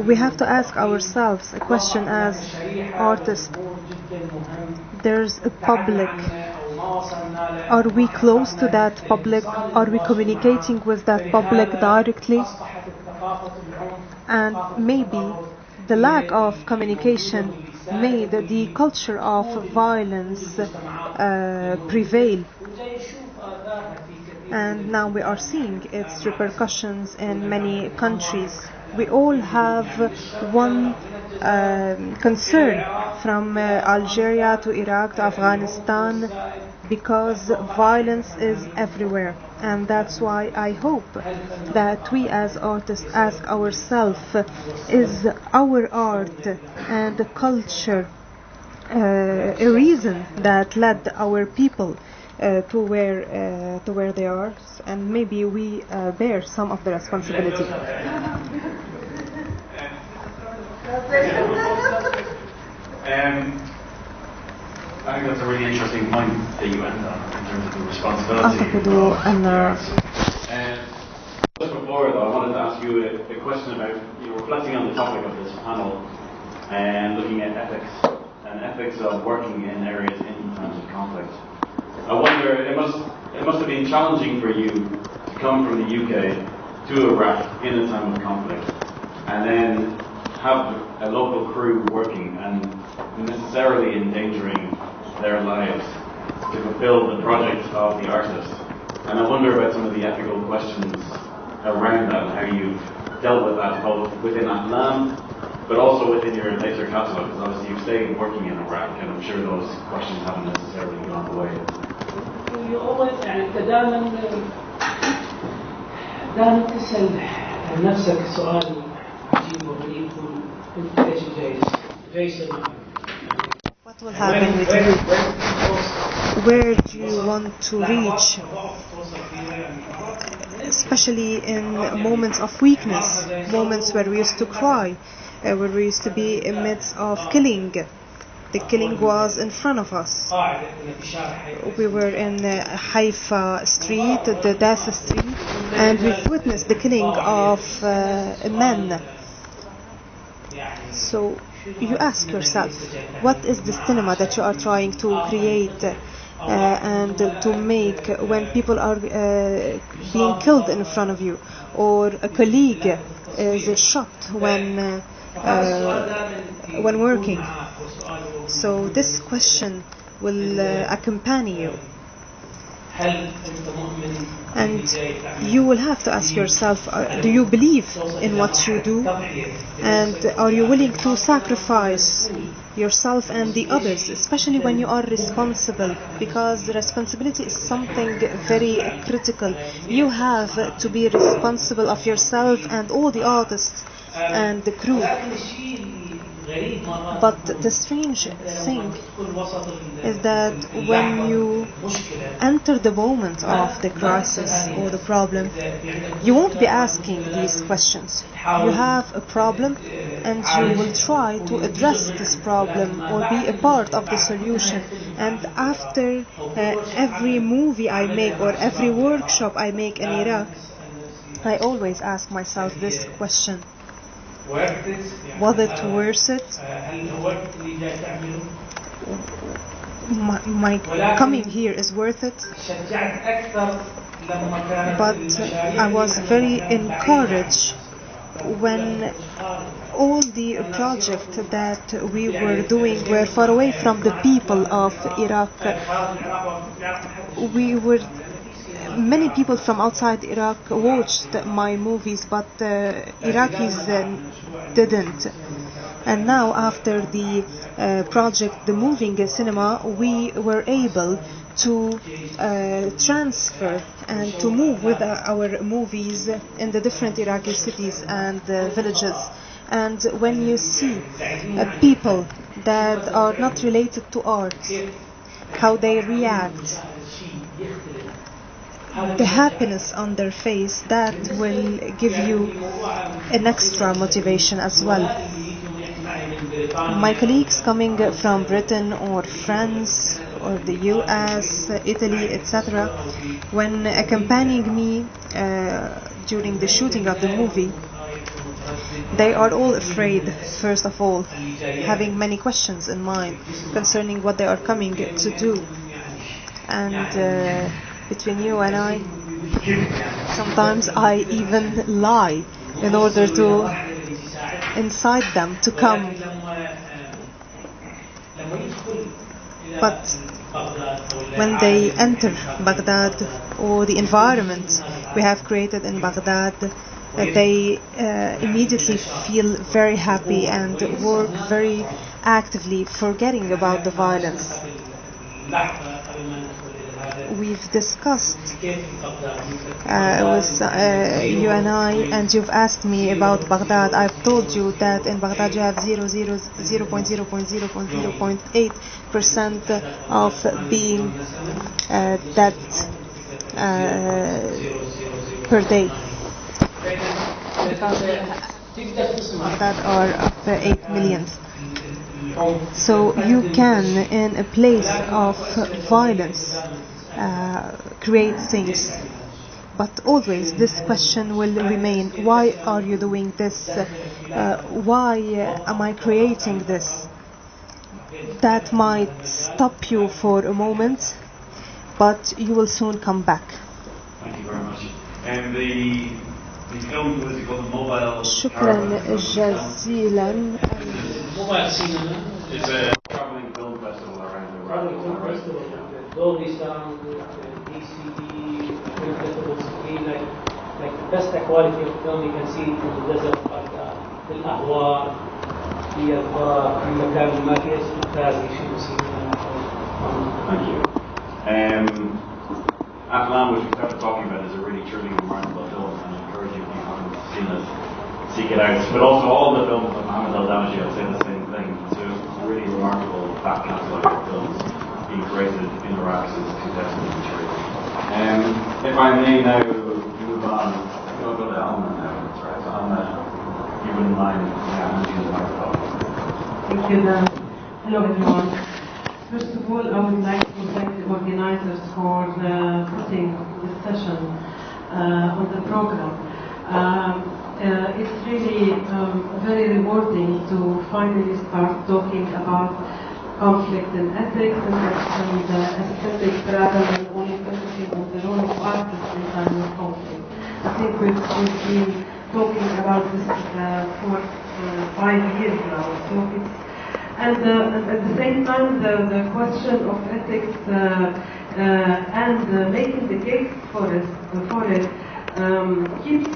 [SPEAKER 7] We have to ask ourselves a question as artists. There's a public. Are we close to that public? Are we communicating with that public directly? And maybe the lack of communication made the culture of violence prevail. And now we are seeing its repercussions in many countries. We all have one concern, from Algeria to Iraq to Afghanistan, because violence is everywhere. And that's why I hope that we as artists ask ourselves, is our art and culture a reason that led our people to where they are? And maybe we bear some of the responsibility.
[SPEAKER 1] I think that's a really interesting point that you end on in terms of the responsibility. Just before, though, I wanted to ask you a question about, reflecting on the topic of this panel and looking at ethics and ethics of working in areas in times of conflict. I wonder, it must have been challenging for you to come from the UK to Iraq in a time of conflict and then have a local crew working and necessarily endangering their lives to fulfill the project of the artist. And I wonder about some of the ethical questions around that and how you've dealt with that both within Ahlam but also within your later catalogue, because obviously you've stayed working in Iraq and I'm sure those questions haven't necessarily gone away.
[SPEAKER 6] انت دائما تسأل نفسك سؤال عجيب وغريب، انت ايش جاي
[SPEAKER 7] What will happen with you? Where do you want to reach? Especially in moments of weakness, moments where we used to cry, where we used to be in midst of killing. The killing was in front of us. We were in Haifa Street, the Dasa Street, and we've witnessed the killing of men. So you ask yourself, what is the cinema that you are trying to create and to make when people are being killed in front of you, or a colleague is shot when working? So this question will accompany you. And you will have to ask yourself, do you believe in what you do? And are you willing to sacrifice yourself and the others, especially when you are responsible? Because responsibility is something very critical. You have to be responsible of yourself and all the artists and the crew. But the strange thing is that when you enter the moment of the crisis or the problem, you won't be asking these questions. You have a problem and you will try to address this problem or be a part of the solution. And after every movie I make or every workshop I make in Iraq, I always ask myself this question. Was it worth it? My coming here is worth it? But I was very encouraged when all the projects that we were doing were far away from the people of Iraq. Many people from outside Iraq watched my movies, but Iraqis didn't. And now, after the project, the moving cinema, we were able to transfer and to move with our movies in the different Iraqi cities and villages. And when you see people that are not related to art, how they react, the happiness on their face, that will give you an extra motivation as well. My colleagues coming from Britain or France or the US, Italy, etc., when accompanying me during the shooting of the movie, they are all afraid, first of all, having many questions in mind concerning what they are coming to do. And between you and I, sometimes I even lie in order to incite them to come. But when they enter Baghdad or the environment we have created in Baghdad, they immediately feel very happy and work very actively, forgetting about the violence. We've discussed with you and I, and you've asked me about Baghdad. I've told you that in Baghdad you have 0.8% of being dead per day. Baghdad are of 8 million. So you can, in a place of violence, create things. But always this question will remain: why are you doing this? Why am I creating this? That might stop you for a moment, but you will soon come back.
[SPEAKER 1] Thank you very much. And the film was called Mobile.
[SPEAKER 7] شكرا جزيلا.
[SPEAKER 5] Mobile cinema.
[SPEAKER 1] It's a traveling film festival around the world.
[SPEAKER 6] Dolby sound, DCD, film festivals, like the best quality of film you can see in the desert, like في الأهواء، في القرى، في مكان ما في اسم ثاني يشوفوا سينما.
[SPEAKER 1] Thank you. Aflam, which we started talking about, is a really truly remarkable film, and I encourage you, if you haven't seen it, seek it out. But also all the films of Mohammed Al-Damaji, I'd say the same thing. It's a really remarkable back catalogue of films being created in Iraq since 2003. If I may now move on, go to Alma now. That's right. Alma, you wouldn't mind handing the microphone.
[SPEAKER 8] Thank you, Dan. Hello, everyone. First of all, I would like to thank the organizers for putting this session on the program. It's really very rewarding to finally start talking about conflict and ethics and aesthetic rather than only focusing on the role of artists in time of conflict. I think we've been talking about this for 5 years now. So it's, and at the same time, the question of ethics and making the case for it keeps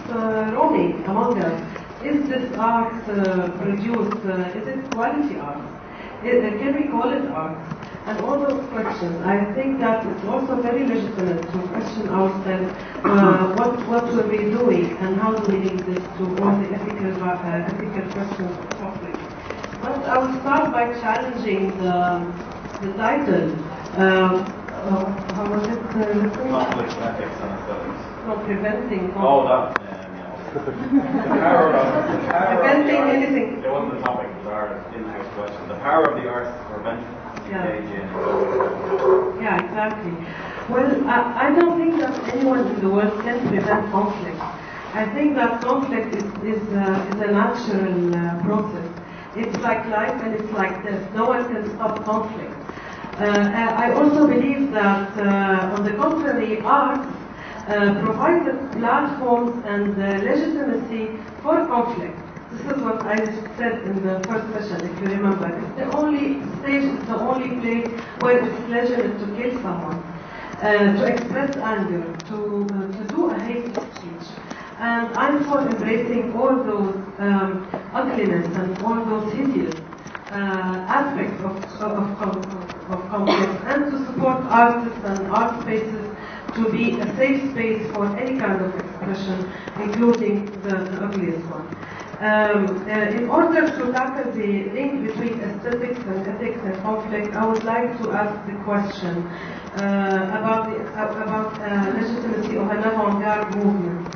[SPEAKER 8] roaming among us. Is this art produced? Is it quality art? Can we call it art? And all those questions. I think that it's also very legitimate to question ourselves what were we doing and how do we link this to all the ethical questions of conflict. But I will start by challenging the title. How was it?
[SPEAKER 1] Conflict, ethics, and aesthetics.
[SPEAKER 8] No, preventing conflict.
[SPEAKER 1] Oh, that.
[SPEAKER 8] Preventing anything.
[SPEAKER 1] It wasn't the topic, it was our in-house question. The power of the earth to prevent engaging in.
[SPEAKER 8] Yeah, exactly. Well, I don't think that anyone in the world can prevent conflict. I think that conflict is a natural process. It's like life and it's like death. No one can stop conflict. I also believe that, on the contrary, art provides the platforms and the legitimacy for conflict. This is what I said in the first session, if you remember. It's the only stage, it's the only place where it's legitimate to kill someone, to express anger, to do a hate speech. And I'm for embracing all those ugliness and all those hideous aspects of conflict, and to support artists and art spaces to be a safe space for any kind of expression, including the ugliest one. In order to tackle the link between aesthetics and ethics and conflict, I would like to ask the question about legitimacy of an avant-garde movement.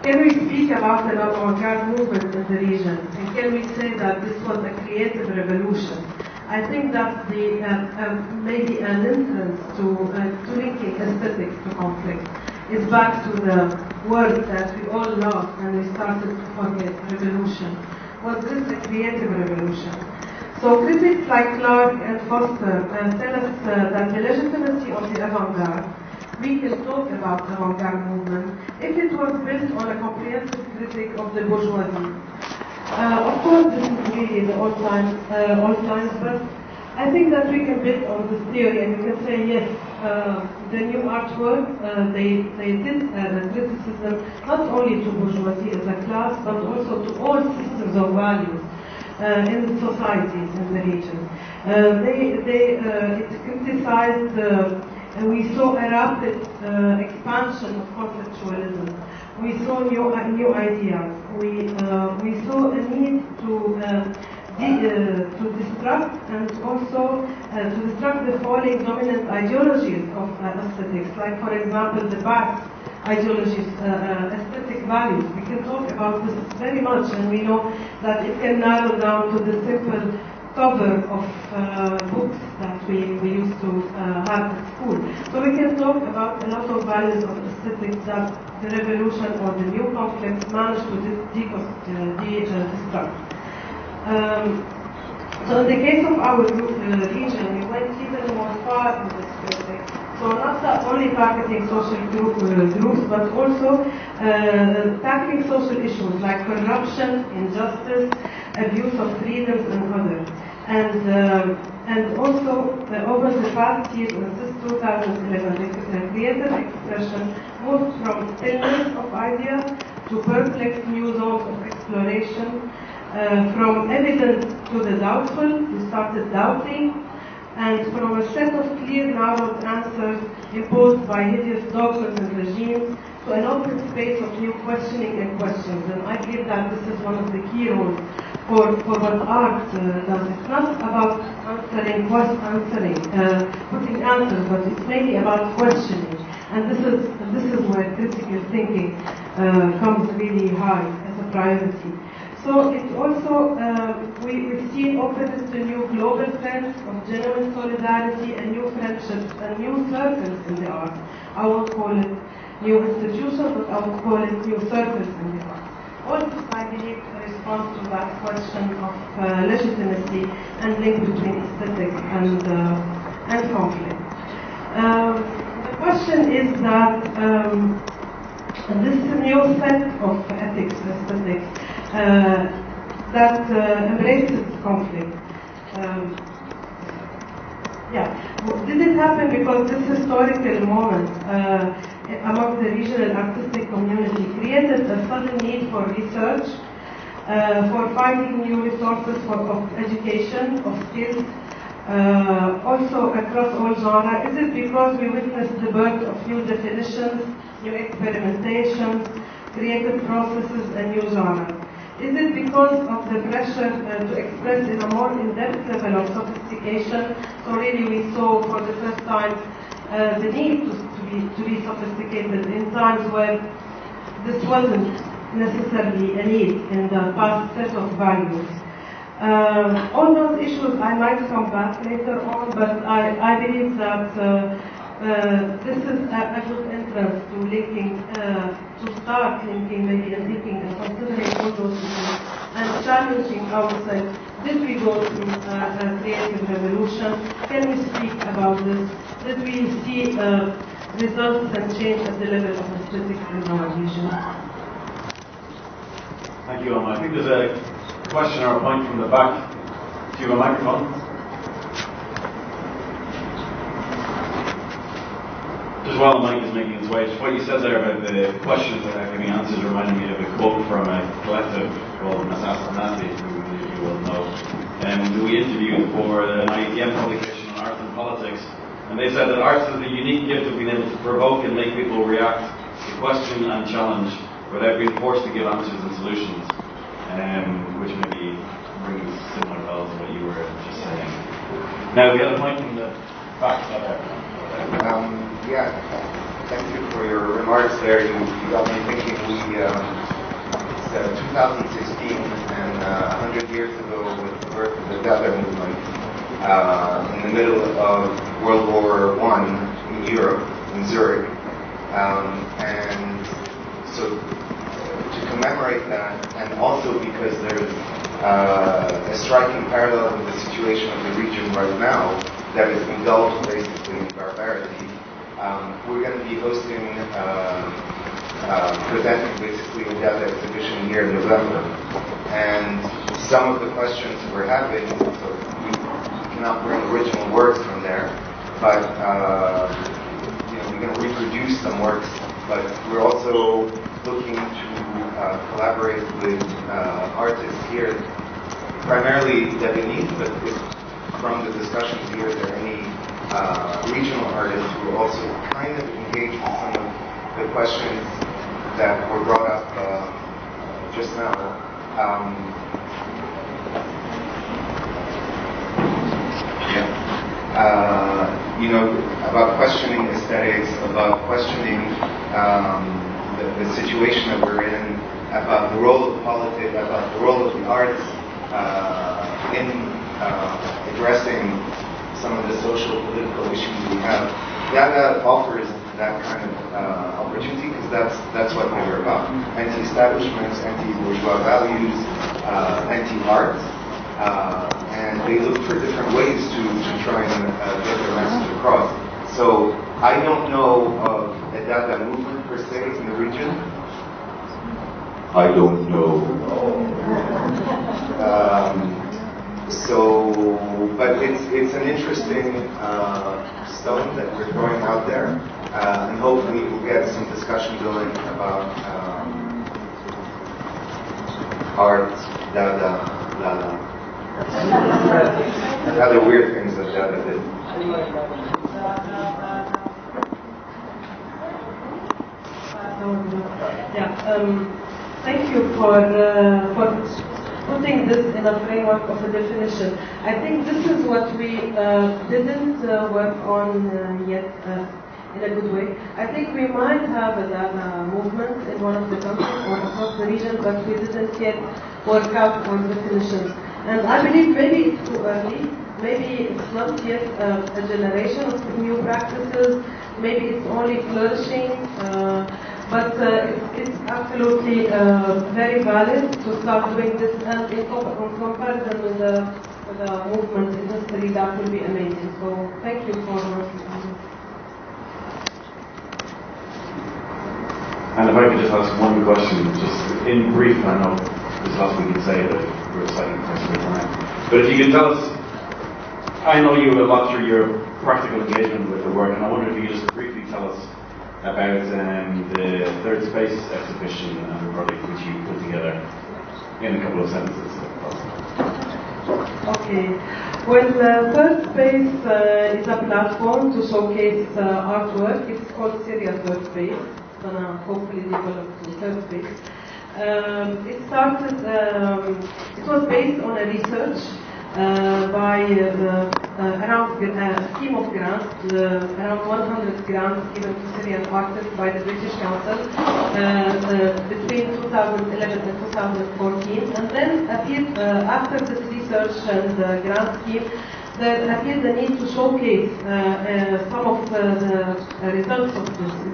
[SPEAKER 8] Can we speak about an avant-garde movement in the region? And can we say that this was a creative revolution? I think that maybe an entrance to linking aesthetics to conflict is back to the word that we all love and we started to forget, revolution. Was this a creative revolution? So critics like Clark and Foster tell us that the legitimacy of the avant-garde, we can talk about avant-garde movement if it was built on a comprehensive critique of the bourgeoisie. Of course, this is really the old times, but I think that we can build on this theory and we can say, yes, the new artwork, they did criticism not only to bourgeoisie as a class, but also to all systems of values in societies in the region. It criticized, and we saw a rapid expansion of conceptualism. We saw new ideas. We saw a need to destruct and also to destruct the falling dominant ideologies of aesthetics, like for example the Bath ideologies, aesthetic values. We can talk about this very much, and we know that it can narrow down to the simple cover of books that we used to have at school. So we can talk about a lot of values of aesthetics that the revolution or the new conflicts managed to destruct. So in the case of our region, we went even more far in this project. So not only targeting social groups, but also tackling social issues like corruption, injustice, abuse of freedoms, and others. And also over the past years, since 2011, the creative expression moved from stillness of ideas to perplex new zones of exploration. From evidence to the doubtful, we started doubting, and from a set of clear, narrowed answers imposed by hideous dogmas and regimes to an open space of new questioning and questions. And I believe that this is one of the key roles for what art does. It's not about putting answers, but it's mainly about questioning. And this is where critical thinking comes really high as a priority. So it also, we've seen openness to new global trends of genuine solidarity and new friendships and new circles in the art. I won't call it new institutions, but I would call it new circles in the art. All this, I believe, responds to that question of legitimacy and link between aesthetics and conflict. The question is that this new set of ethics, aesthetics, that embraces conflict. Did it happen because this historical moment among the regional artistic community created a sudden need for research, for finding new resources of education, of skills, also across all genres? Is it because we witnessed the birth of new definitions, new experimentations, creative processes, and new genres? Is it because of the pressure to express in a more in-depth level of sophistication? So really we saw for the first time the need to be sophisticated in times where this wasn't necessarily a need in the past set of values. All those issues I might come back later on, but I believe that this is a good entrance to linking, to start linking maybe and thinking and considering all those issues and challenging ourselves. Did we go through a creative revolution? Can we speak about this? Did we see results and change at the level of aesthetics in our region?
[SPEAKER 1] Thank you, Alma. I think there's a question or a point from the back. Do you have a microphone? Just while the mic is making its way, just what you said there about the questions without giving answers reminded me of a quote from a collective called Masassanati, who you will know, who we interviewed for an IETM publication on art and politics. And they said that art has the unique gift of being able to provoke and make people react to question and challenge without being forced to give answers and solutions, which maybe rings similar bells to what you were just saying. Now, we had a point from the back.
[SPEAKER 9] Yeah, thank you for your remarks there. You got me thinking. It's 2016, and 100 years ago was the birth of the Dada movement in the middle of World War I in Europe, in Zurich. And so to commemorate that, and also because there's a striking parallel with the situation of the region right now that is engulfed basically in barbarity, we're going to be hosting, presenting basically a Dada exhibition here in November. And some of the questions we're having, so we cannot bring original works from there, but we're going to reproduce some works, but we're also looking to collaborate with artists here, primarily Lebanese, but from the discussions here, there are any regional artists who also kind of engage with some of the questions that were brought up just now. About questioning aesthetics, about questioning the situation that we're in, about the role of politics, about the role of the arts in addressing some of the social political issues we have. That offers that kind of opportunity because that's what they're about. Anti-establishments, anti-bourgeois values, anti-art, and they look for different ways to try and get their message across. So I don't know of a Dada movement per se in the region. I don't know. But it's an interesting stone that we're throwing out there, and hopefully we'll get some discussion going about art, Dada, Lala, and other weird things that Dada did.
[SPEAKER 8] Thank you for putting this in a framework of a definition. I think this is what we didn't work on yet in a good way. I think we might have a Dada movement in one of the countries or across the region, but we didn't yet work out on definitions. And I believe maybe it's too early. Maybe it's not yet a generation of new practices. Maybe it's only flourishing. But it's absolutely very valid to start doing this, and in comparison with the movement in history, that will be amazing. So thank you for working on this.
[SPEAKER 1] And if I could just ask one question, just in brief, I know there's lots we could say, but we're slightly pressed for time. But if you could tell us I know you a lot through your practical engagement with the work, and I wonder if you could just briefly tell us about the Third Space exhibition and the project which you put together in a couple of sentences.
[SPEAKER 8] Okay. Well, Third Space is a platform to showcase artwork. It's called Syria Third Space. It's going to hopefully develop to Third Space. It started, it was based on a research by around a scheme of grants, around 100 grants given to Syrian artists by the British Council between 2011 and 2014. And then appeared, after this research and grant scheme, there appeared the need to showcase some of the results of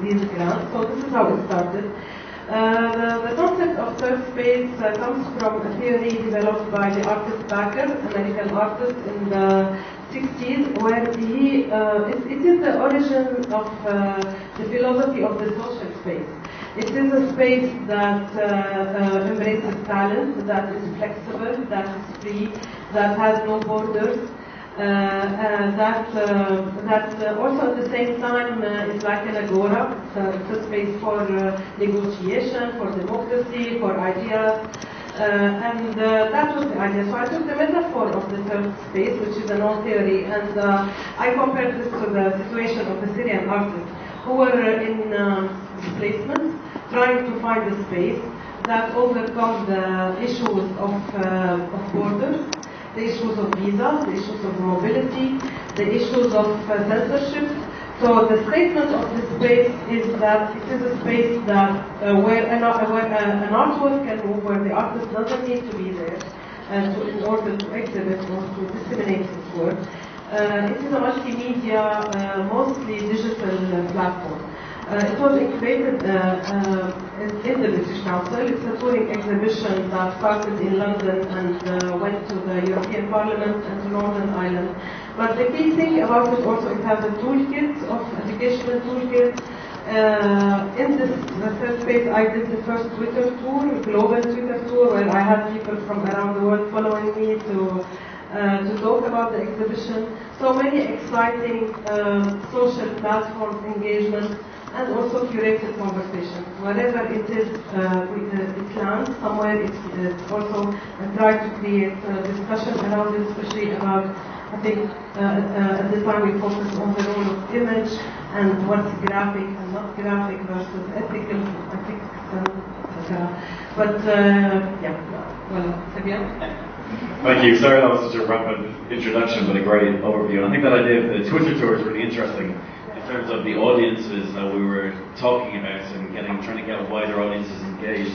[SPEAKER 8] these grants. So this is how it started. The concept of third space comes from a theory developed by the artist Baker, American artist, in the 60s, where it is the origin of the philosophy of the social space. It is a space that embraces talent, that is flexible, that is free, that has no borders. That also at the same time is like an agora. It's a space for negotiation, for democracy, for ideas. And that was the idea. So I took the metaphor of the third space, which is a known theory, and I compared this to the situation of the Syrian artists who were in displacement, trying to find a space that overcomes the issues of borders, the issues of visas, the issues of mobility, the issues of censorship. So the statement of this space is that it is a space that where an artwork can move, where the artist doesn't need to be there in order to exhibit or to disseminate his work. It is a multimedia, mostly digital platform. It was incubated in the British Council. It's a touring exhibition that started in London and went to the European Parliament and to Northern Ireland. But the key thing about it also, it has a toolkit of educational toolkit. In this third space, I did the first Twitter tour, global Twitter tour, where I had people from around the world following me to talk about the exhibition. So many exciting social platform engagement and also curated conversations. Wherever it is, it lands somewhere, it's also try to create discussion around it, especially about, I think, at the time we focused on the role of image and what's graphic and not graphic versus ethics, etc. But yeah, well, Fabian?
[SPEAKER 1] Thank you. Sorry that was such a rapid introduction, but a great overview. And I think that idea of the Twitter tour is really interesting in terms of the audiences that we were talking about and trying to get wider audiences engaged.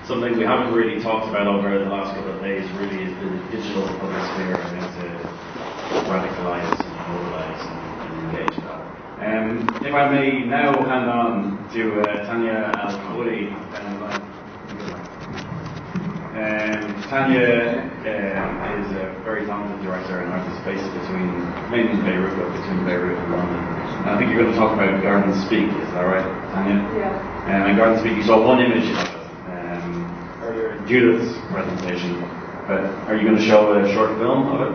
[SPEAKER 1] Something we haven't really talked about over the last couple of days really is the digital public sphere and how to radicalize and mobilize and engage that. If I may now hand on to Tanya Al-Khouri. Tanya is a very talented director and artist based mainly in Beirut, but between Beirut and London. And I think you're going to talk about Garden Speak, is that right, Tanya?
[SPEAKER 8] Yeah.
[SPEAKER 1] And Garden Speak, you saw one image of it earlier in Judith's presentation, but are you going to show a short film of it?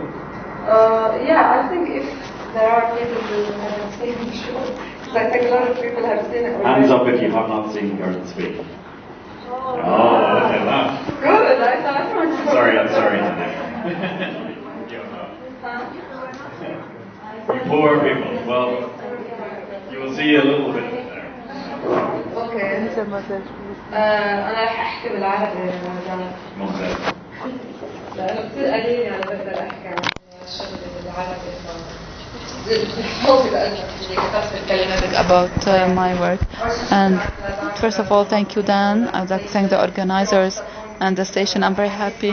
[SPEAKER 8] Yeah, I think if there are people who haven't seen it, sure. Because I think a lot of people have seen it already.
[SPEAKER 1] Hands up if you have not seen Garden Speak. Oh, look at that.
[SPEAKER 8] Good, I thought everyone was
[SPEAKER 1] I'm sorry. You poor people. Well, you will see a little bit there.
[SPEAKER 8] اوكي. انا رح احكي بالعربي
[SPEAKER 1] ممتاز.
[SPEAKER 8] لانه كثير قليل يعني بقدر احكي عن شغلي بالعربي
[SPEAKER 4] about my work. And first of all, thank you, Dan. I would like to thank the organizers and the station. I'm very happy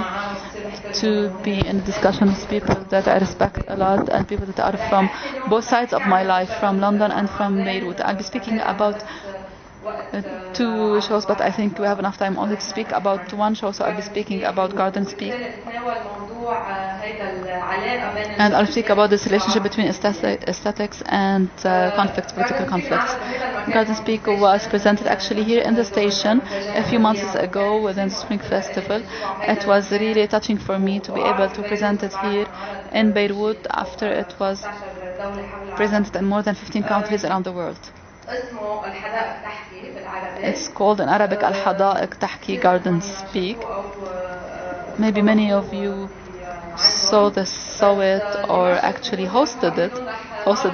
[SPEAKER 4] to be in a discussion with people that I respect a lot and people that are from both sides of my life, from London and from Beirut. I'll be speaking about two shows, but I think we have enough time only to speak about one show, so I'll be speaking about Garden Speak. And I'll speak about this relationship between aesthetics and conflicts, political conflicts. Garden Speak was presented actually here in the station a few months ago within the Spring Festival. It was really touching for me to be able to present it here in Beirut after it was presented in more than 15 countries around the world. It's called in Arabic Al-Hadaiq Tahki, Garden Speak. Maybe many of you saw it or actually hosted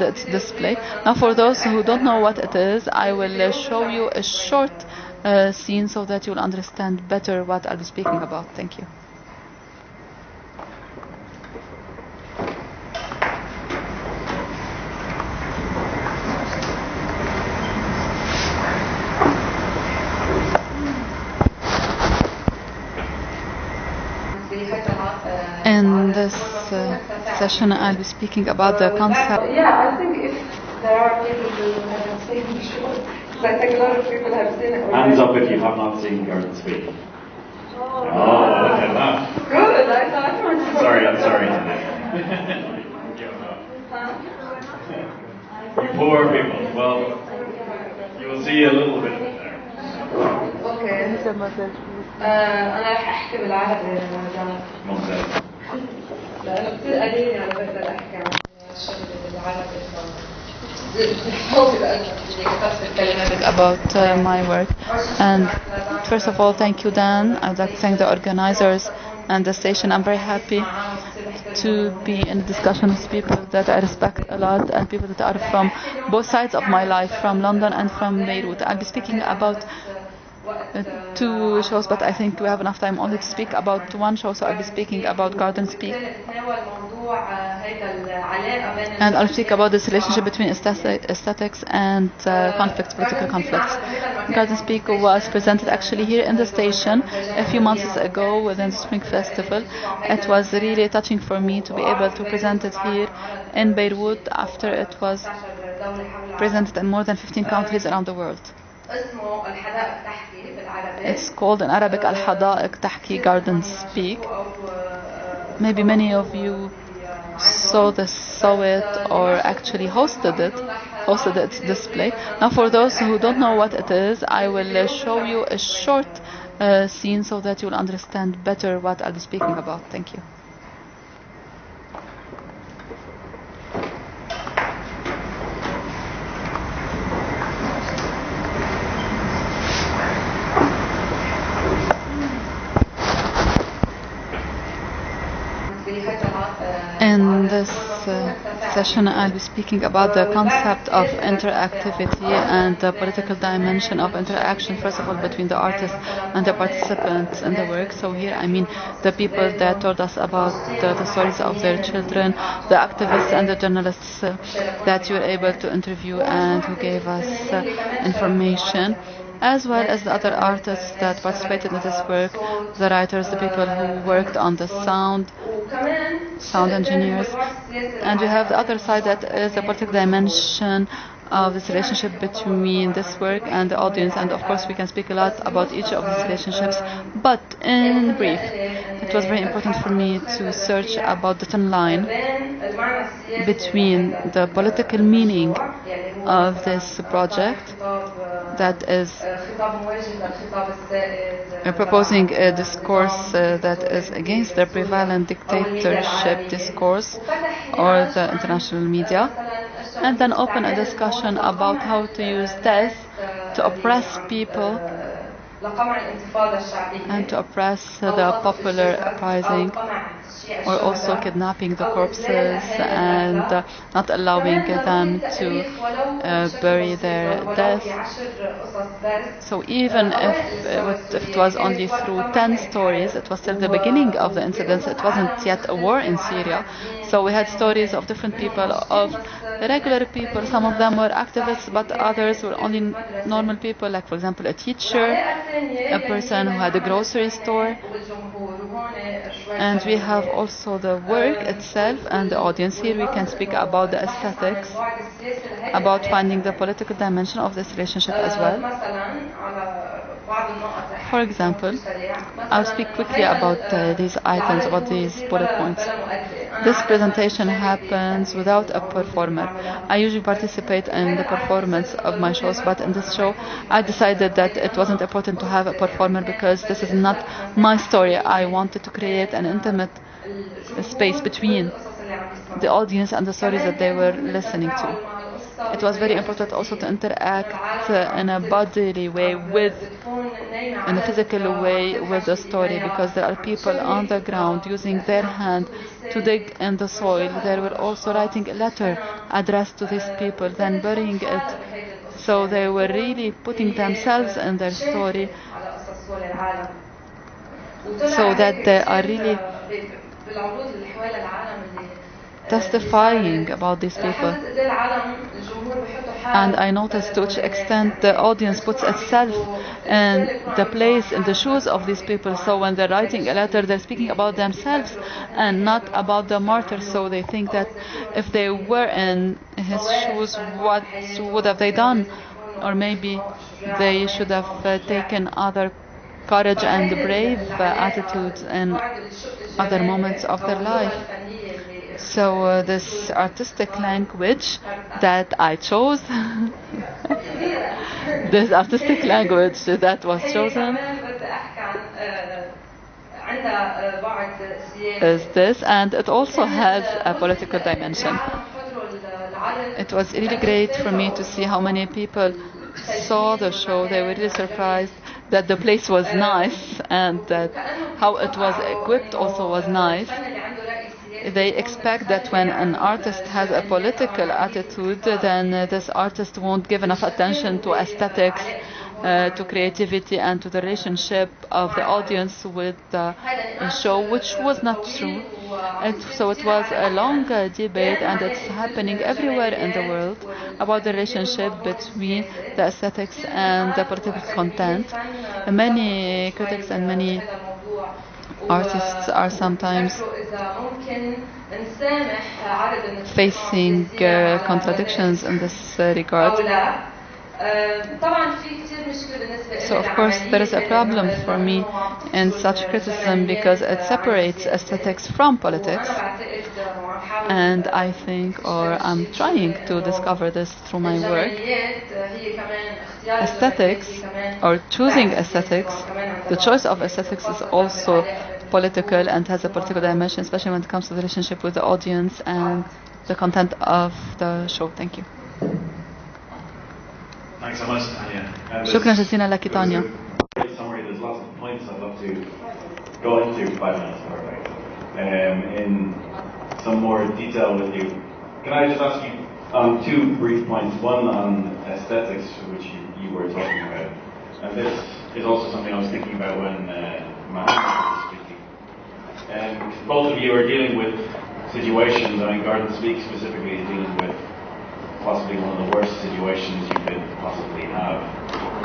[SPEAKER 4] its display. Now for those who don't know what it is, I will show you a short scene so that you'll understand better what I'll be speaking about. Thank you. In this session, I'll be speaking about the concept.
[SPEAKER 8] Yeah, I think if there are people who haven't seen the show, because I think a lot of people have seen it.
[SPEAKER 1] Hands up if you have not seen Garden Speak. Oh, look at that.
[SPEAKER 8] Good, I thought.
[SPEAKER 1] I'm sorry. You poor people. Well, you will see a little bit of it there.
[SPEAKER 8] Okay. أنا راح أحكي بالعربي يا جماعة.
[SPEAKER 1] ممتاز.
[SPEAKER 8] لأنه كثير قليل يعني بقدر أحكي عن الشغل بالعربي بحاول كتبت الكلمات.
[SPEAKER 4] About my work, and first of all, thank you, Dan. I'd like to thank the organizers and the station. I'm very happy to be in discussion with people that I respect a lot and people that are from both sides of my life, from London and from Beirut. I'll be speaking about two shows, but I think we have enough time only to speak about one show, so I'll be speaking about Garden Speak. And I'll speak about this relationship between aesthetics and conflicts, political conflicts. Garden Speak was presented actually here in the station a few months ago within the Spring Festival. It was really touching for me to be able to present it here in Beirut after it was presented in more than 15 countries around the world. It's called in Arabic Al-Hadaiq Tahki, Garden Speak. Maybe many of you saw it or actually hosted its display. Now for those who don't know what it is, I will show you a short scene so that you'll understand better what I'll be speaking about. Thank you. In this session, I'll be speaking about the concept of interactivity and the political dimension of interaction, first of all, between the artists and the participants in the work. So here, I mean the people that told us about the stories of their children, the activists and the journalists that you were able to interview and who gave us information, as well as the other artists that participated in this work, the writers, the people who worked on the sound engineers. And we have the other side, that is the political dimension of this relationship between this work and the audience. And of course we can speak a lot about each of these relationships, but in brief, it was very important for me to search about the thin line between the political meaning of this project, that is proposing a discourse that is against the prevalent dictatorship discourse or the international media, and then open a discussion about how to use death to oppress people and to oppress the popular uprising, or also kidnapping the corpses and not allowing them to bury their death. So even if it was only through 10 stories, it was still the beginning of the incidents. It wasn't yet a war in Syria. So we had stories of different people, of regular people. Some of them were activists, but others were only normal people, like for example a teacher, a person who had a grocery store, And we have also the work itself and the audience. Here we can speak about the aesthetics, about finding the political dimension of this relationship as well. For example, I'll speak quickly about these items, about these bullet points. This presentation happens without a performer. I usually participate in the performance of my shows, but in this show I decided that it wasn't important to have a performer because this is not my story. I wanted to create an intimate space between the audience and the stories that they were listening to. It was very important also to interact in a bodily way in a physical way with the story, because there are people on the ground using their hand to dig in the soil. They were also writing a letter addressed to these people, then burying it. So they were really putting themselves in their story, so that they are really testifying about these people. And I noticed to which extent the audience puts itself in the place, in the shoes of these people. So when they're writing a letter, they're speaking about themselves and not about the martyr. So they think that if they were in his shoes, what would have they done? Or maybe they should have taken other courage and brave attitudes in other moments of their life. So this artistic language that I chose, this artistic language that was chosen is this, and it also has a political dimension. It was really great for me to see how many people saw the show. They were really surprised that the place was nice and that how it was equipped also was nice. They expect that when an artist has a political attitude, then this artist won't give enough attention to aesthetics, to creativity, and to the relationship of the audience with the show, which was not true. So it was a long debate, and it's happening everywhere in the world, about the relationship between the aesthetics and the political content. Many critics and many artists are sometimes facing contradictions in this regard. So of course there is a problem for me in such criticism, because it separates aesthetics from politics, and I think, or I'm trying to discover this through my work, aesthetics, or choosing aesthetics, the choice of aesthetics is also political and has a political dimension, especially when it comes to the relationship with the audience and the content of the show. Thank you.
[SPEAKER 1] Thanks so much, Tanya.
[SPEAKER 4] شكرا جزيلا لك تانيا.
[SPEAKER 1] Summary, there's lots of points I'd love to go into 5 minutes, perfect. In some more detail with you. Can I just ask you 2 brief points? One on aesthetics, which you were talking about. And this is also something I was thinking about when Mohammed was speaking. Both of you are dealing with situations, I mean, Garden Speak specifically is dealing with possibly one of the worst situations you could possibly have.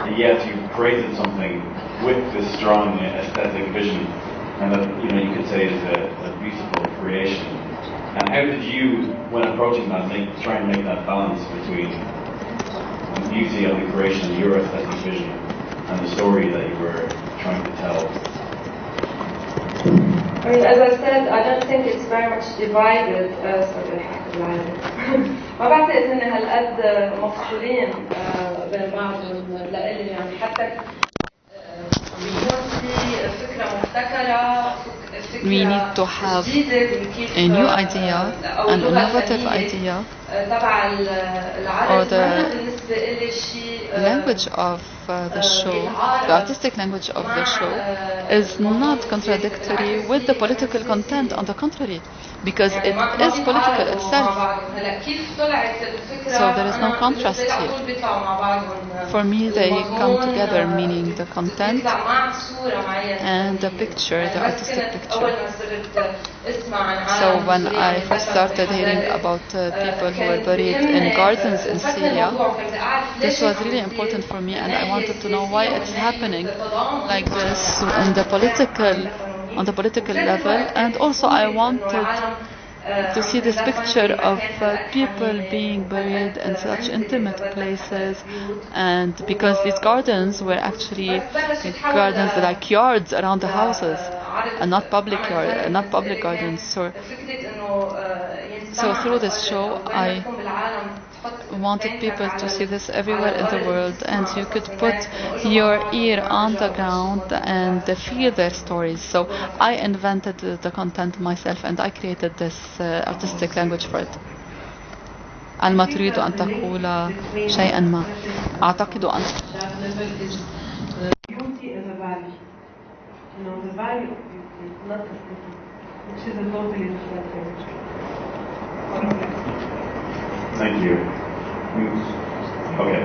[SPEAKER 1] And yet you've created something with this strong aesthetic vision, and that you could say is a beautiful creation. And how did you, when approaching that, try and make that balance between the beauty of the creation, your aesthetic vision, and the story that you were trying to tell?
[SPEAKER 10] I mean, as I said, I don't think it's very much divided. ما بعتقد ان هالقد مفصولين بين بعضهم لإلي، يعني حتى بيكون في فكرة مبتكرة.
[SPEAKER 4] We need to have a new idea, an innovative idea, or the language of the show, the artistic language of the show, is not contradictory with the political content. On the contrary, because it is political itself. So there is no contrast here. For me, they come together, meaning the content and the picture, the artistic picture. So when I first started hearing about people who were buried in gardens in Syria, this was really important for me, and I wanted to know why it's happening like this in the political on the political level, and also I wanted to see this picture of people being buried in such intimate places, and because these gardens were actually gardens like yards around the houses, and not public gardens. So through this show, I wanted people to see this everywhere in the world, and you could put your ear on the ground and feel their stories. So I invented the content myself, and I created this artistic language for it. ما تريد أن تقول شيئا ما أعتقد أن
[SPEAKER 8] beauty is a value. You know, the value of beauty, not aesthetic, which is a totally different thing.
[SPEAKER 1] Thank you. Okay.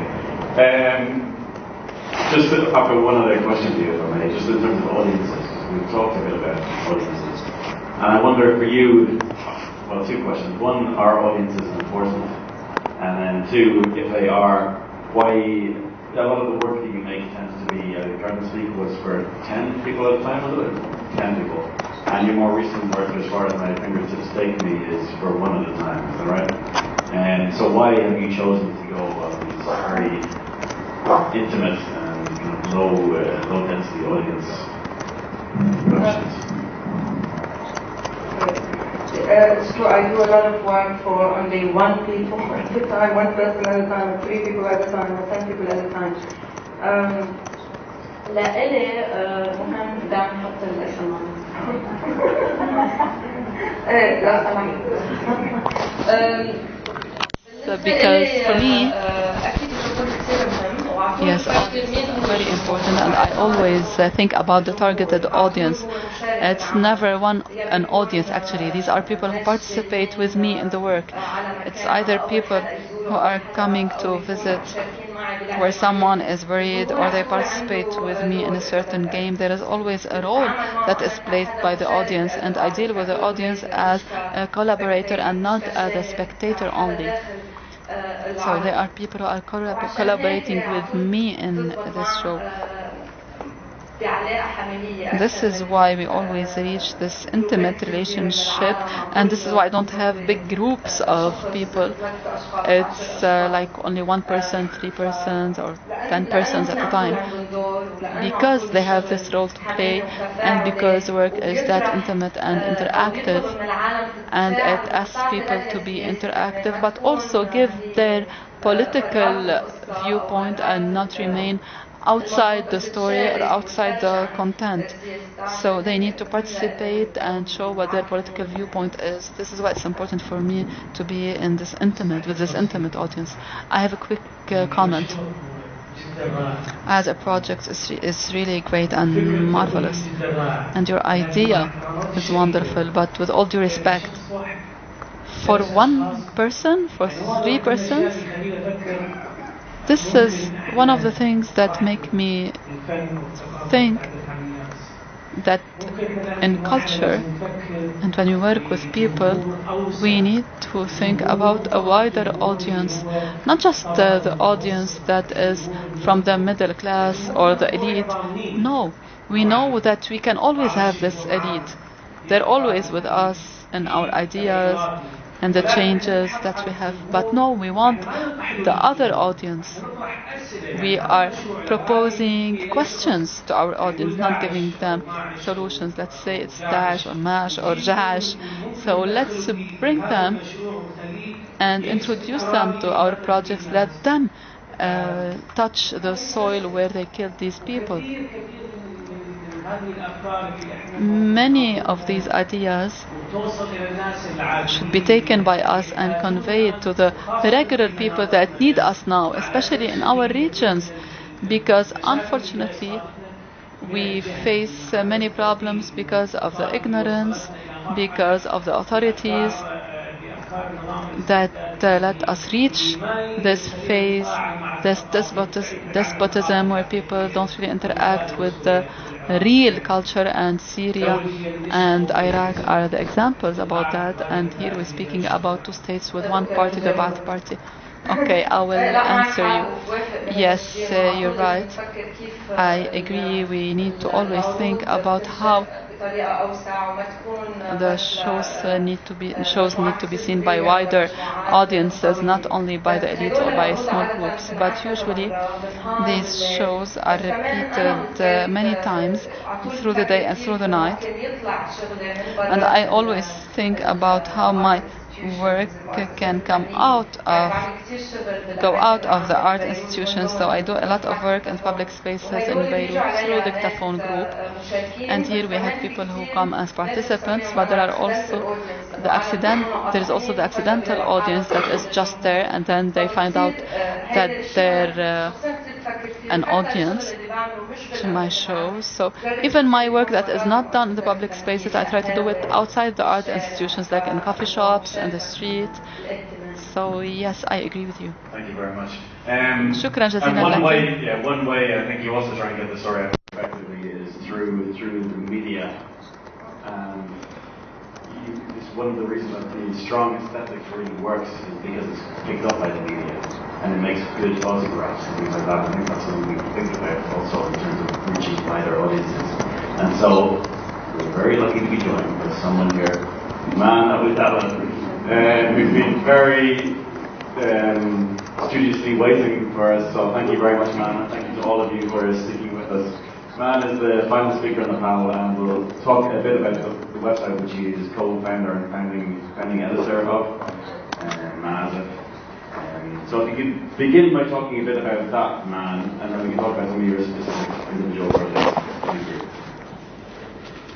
[SPEAKER 1] Just after one other question to you, if I may, just in terms of audiences. We've talked a bit about audiences. And I wonder for you, well, two questions. One, are audiences enforcement? And then two, if they are, why a lot of the work that you make tends to be, Garden Speak was for 10 people at a time, was it? 10 people. And your more recent work, as far as my fingertips take me, is for one at a time, is that right? And so why have you chosen to go on these very intimate and kind of low density audience productions?
[SPEAKER 10] It's true, I do a lot of work for only one people at a time, one person at a time, or 3 people at a time, or 10 people at a time. لإلي مهم دائما نحط الاسم لا
[SPEAKER 4] because for me, yes, audience is very important, and I always think about the targeted audience. It's never an audience, actually. These are people who participate with me in the work. It's either people who are coming to visit where someone is buried, or they participate with me in a certain game. There is always a role that is played by the audience, and I deal with the audience as a collaborator and not as a spectator only. So there are people who are collaborating with me in this show. This is why we always reach this intimate relationship, and this is why I don't have big groups of people. It's like only 1 person, 3 persons, or 10 persons at a time, because they have this role to play, and because work is that intimate and interactive, and it asks people to be interactive, but also give their political viewpoint and not remain outside the story or outside the content. So they need to participate and show what their political viewpoint is. This is why it's important for me to be in this with this intimate audience. I have a quick comment. As a project is really great and marvelous, and your idea is wonderful, but with all due respect, for 1 person, for 3 persons, this is one of the things that make me think that in culture, and when you work with people, we need to think about a wider audience, not just the audience that is from the middle class or the elite. No, we know that we can always have this elite. They're always with us in our ideas and the changes that we have. But no, we want the other audience. We are proposing questions to our audience, not giving them solutions. Let's say it's Daesh or MASH or Jash. So let's bring them and introduce them to our projects. Let them touch the soil where they killed these people. Many of these ideas should be taken by us and conveyed to the regular people that need us now, especially in our regions, because unfortunately we face many problems because of the ignorance, because of the authorities that let us reach this phase, this despotism where people don't really interact with the real culture, and Syria and Iraq are the examples about that. And here we're speaking about 2 states with 1 party, the Ba'ath Party. Okay, I will answer you. Yes, you're right. I agree. We need to always think about how the shows need to be seen by wider audiences, not only by the elite or by small groups. But usually these shows are repeated many times through the day and through the night. And I always think about how my work can go out of the art institutions. So I do a lot of work in public spaces in Beirut through the Dictaphone group, and here we have people who come as participants, but there is also the accidental audience that is just there, and then they find out that they're an audience to my show. So even my work that is not done in the public spaces, I try to do it outside the art institutions, like in coffee shops and the street. So yes, I agree with you.
[SPEAKER 1] Thank you very much.
[SPEAKER 4] شكرا جزيلا
[SPEAKER 1] and one way I think you also try and get the story out effectively is through the media. It's one of the reasons that the strong aesthetic really works is because it's picked up by the media and it makes good photographs and things like that. I think that's something we think about also in terms of reaching wider audiences. And so we're very lucky to be joined by someone here, Man Abu Dawud. We've been very studiously waiting for us, so thank you very much, Man, and thank you to all of you for sticking with us. Man is the final speaker on the panel, and we'll talk a bit about the website which he is co-founder and founding editor of, Mazif. So if you could begin by talking a bit about that, Man, and then we can talk about some of your specific individual projects. Thank you.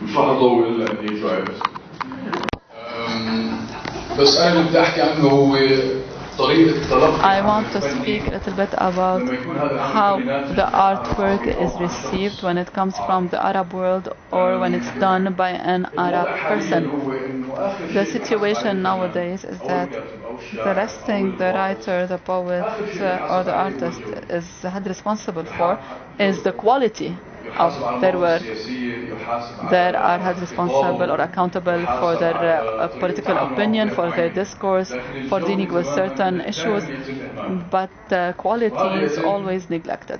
[SPEAKER 11] مش راح اطول لاني تعبت. بس انا اللي بدي احكي عنه هو
[SPEAKER 4] I want to speak a little bit about how the artwork is received when it comes from the Arab world or when it's done by an Arab person. The situation nowadays is that the last thing the writer, the poet, or the artist is held responsible for is the quality of their work. They are held responsible or accountable for their political opinion, for their discourse, for dealing with certain issues, but the quality is always neglected.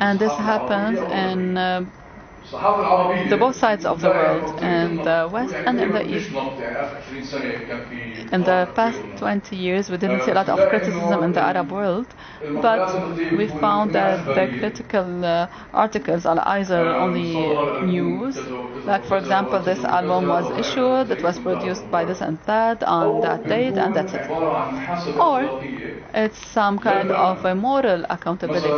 [SPEAKER 4] And this happens in both sides of the world, in the West and in the East. In the past 20 years, we didn't see a lot of criticism in the Arab world, but we found that the critical articles are either on the news, like for example, this album was issued, it was produced by this and that on that date, and that's it. Or it's some kind of a moral accountability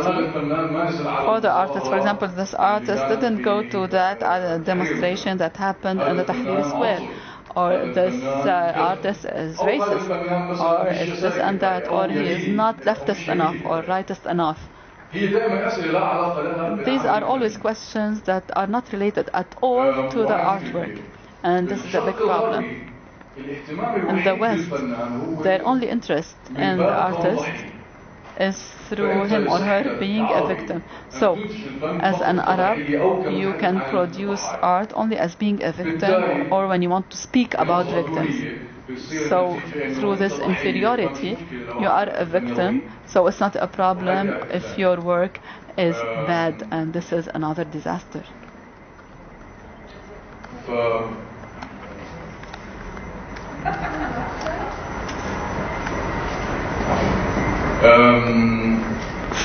[SPEAKER 4] for the artist. For example, this artist didn't go to that demonstration that happened in the Tahrir Square, or this artist is racist, or it's this and that, or he is not leftist enough or rightist enough. These are always questions that are not related at all to the artwork, and this is a big problem. In the West, their only interest in the artist is through him or her being a victim. So, as an Arab, you can produce art only as being a victim or when you want to speak about victims. So, through this inferiority, you are a victim, so it's not a problem if your work is bad, and this is another disaster.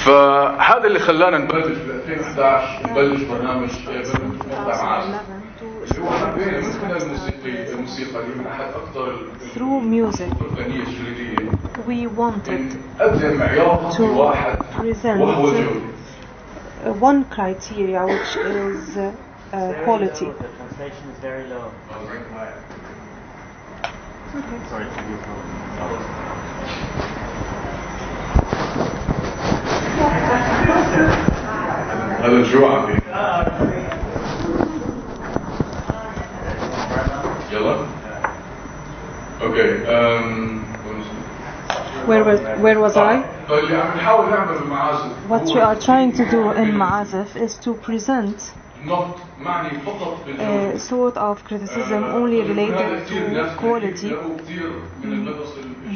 [SPEAKER 11] فهذا اللي خلانا نبلش ب 2011 نبلش برنامج معازف اللي هو حبينا من خلال الموسيقى اللي من احد اكثر
[SPEAKER 7] through music
[SPEAKER 11] التقنيه الجليديه
[SPEAKER 7] we wanted
[SPEAKER 11] نقدم معيار واحد وهو الجوده.
[SPEAKER 7] One criteria which is quality.
[SPEAKER 12] The translation is very low.
[SPEAKER 7] Okay.
[SPEAKER 12] Sorry.
[SPEAKER 11] هذا الجوع فيه. يلا. Okay.
[SPEAKER 7] Where was I?
[SPEAKER 11] نحاول نعمل المعازف.
[SPEAKER 7] What we are trying to do in Ma'azif is to present a sort of criticism only related to quality,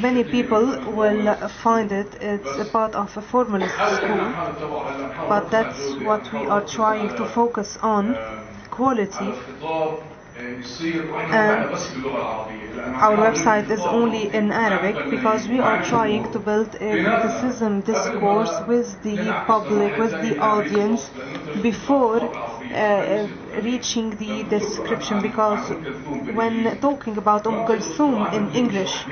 [SPEAKER 7] many people will find it's a part of a formalist school, but that's what we are trying to focus on, quality. And our website is only in Arabic because we are trying to build a criticism discourse with the public, with the audience, before reaching the description, because when talking about Kulthum in English,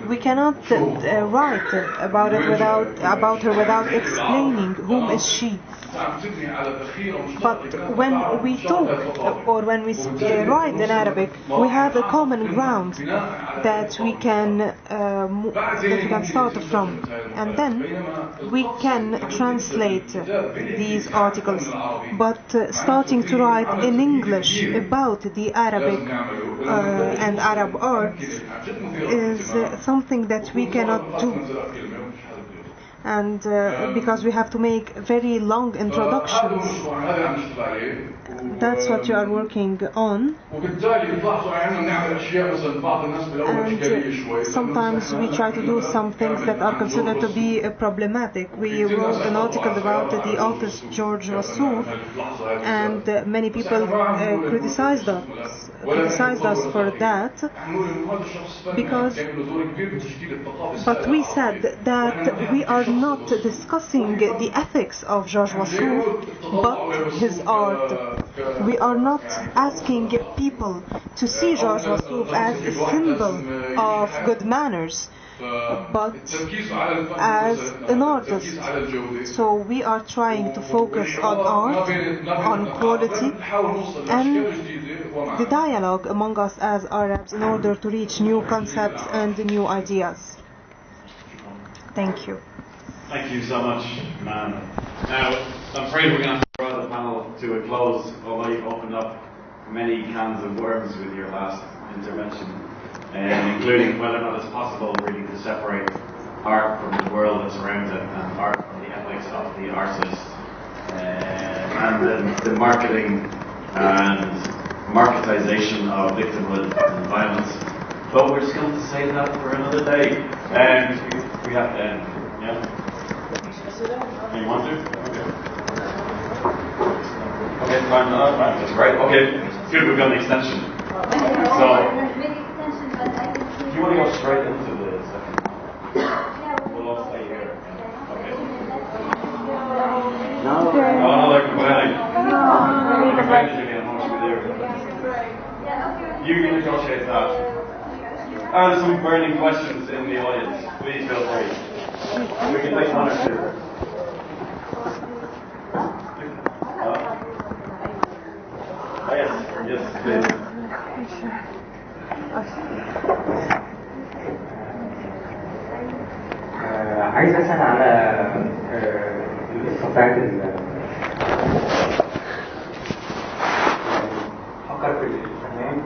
[SPEAKER 7] we cannot write about her without explaining whom is she. But when we talk or when we write in Arabic, we have a common ground that we can start from, and then we can translate these articles. But starting to write in English about the Arabic and Arab arts is something that we cannot do. And because we have to make very long introductions. That's what you are working on. And sometimes we try to do some things that are considered to be problematic. We wrote an article about the artist George Wassouf, and many people criticized us for that, but we said that we are not discussing the ethics of George Wassouf, but his art. We are not asking people to see George Wassouf as a symbol of good manners, but as an artist. So we are trying to focus on art, on quality, and the dialogue among us as Arabs in order to reach new concepts and new ideas. Thank you.
[SPEAKER 1] Thank you so much, man. Now, I'm afraid we're going to have to draw the panel to a close, although you've opened up many cans of worms with your last intervention, including whether or not it's possible really to separate art from the world that's around it, and art from the ethics of the artist, and the marketing and marketization of victimhood and violence. But we're just going to save that for another day. We have to end. Yeah? You want to? Okay, fine. That's great. Okay, good. We've got an extension. So, if you want to go straight into the second, we'll all stay here. Okay. No, they're complaining. They're complaining to me. I'm not there. You can negotiate that. There's some burning questions in the audience. Please feel free. We can take one or two. Yes, please.
[SPEAKER 12] عايز أسأل على القصة بتاعت فكر في الفنان.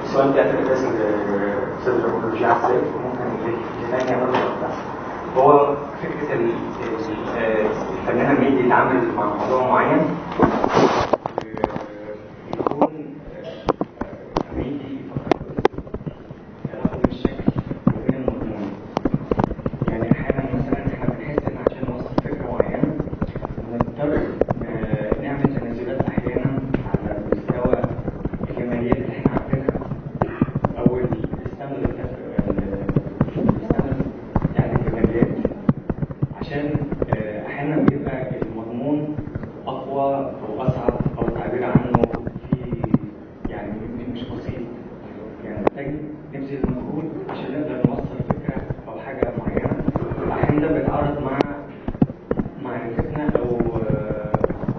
[SPEAKER 12] السؤال ده اسم صدر الرجاع السيف ممكن يتاني برضه وقتها. هو فكرة الفنان لما يجي يتعامل مع موضوع معين يكون يجي يفكر بالشكل وبين المضمون. يعني أحيانا مثلا احنا بنحس إن عشان نوصل فكرة معينة بنضطر نعمل تنازلات أحيانا على مستوى الجماليات اللي احنا عارفينها أو الستاندرد يعني الجماليات، عشان أحيانا بيبقى المضمون أقوى أو أصعب أو التعبير عنه في يعني مش بسيط. يعني محتاج نبذل مجهود عشان نقدر نوصل فكرة أو حاجة معينة. أحيانا ده بيتعارض مع معرفتنا أو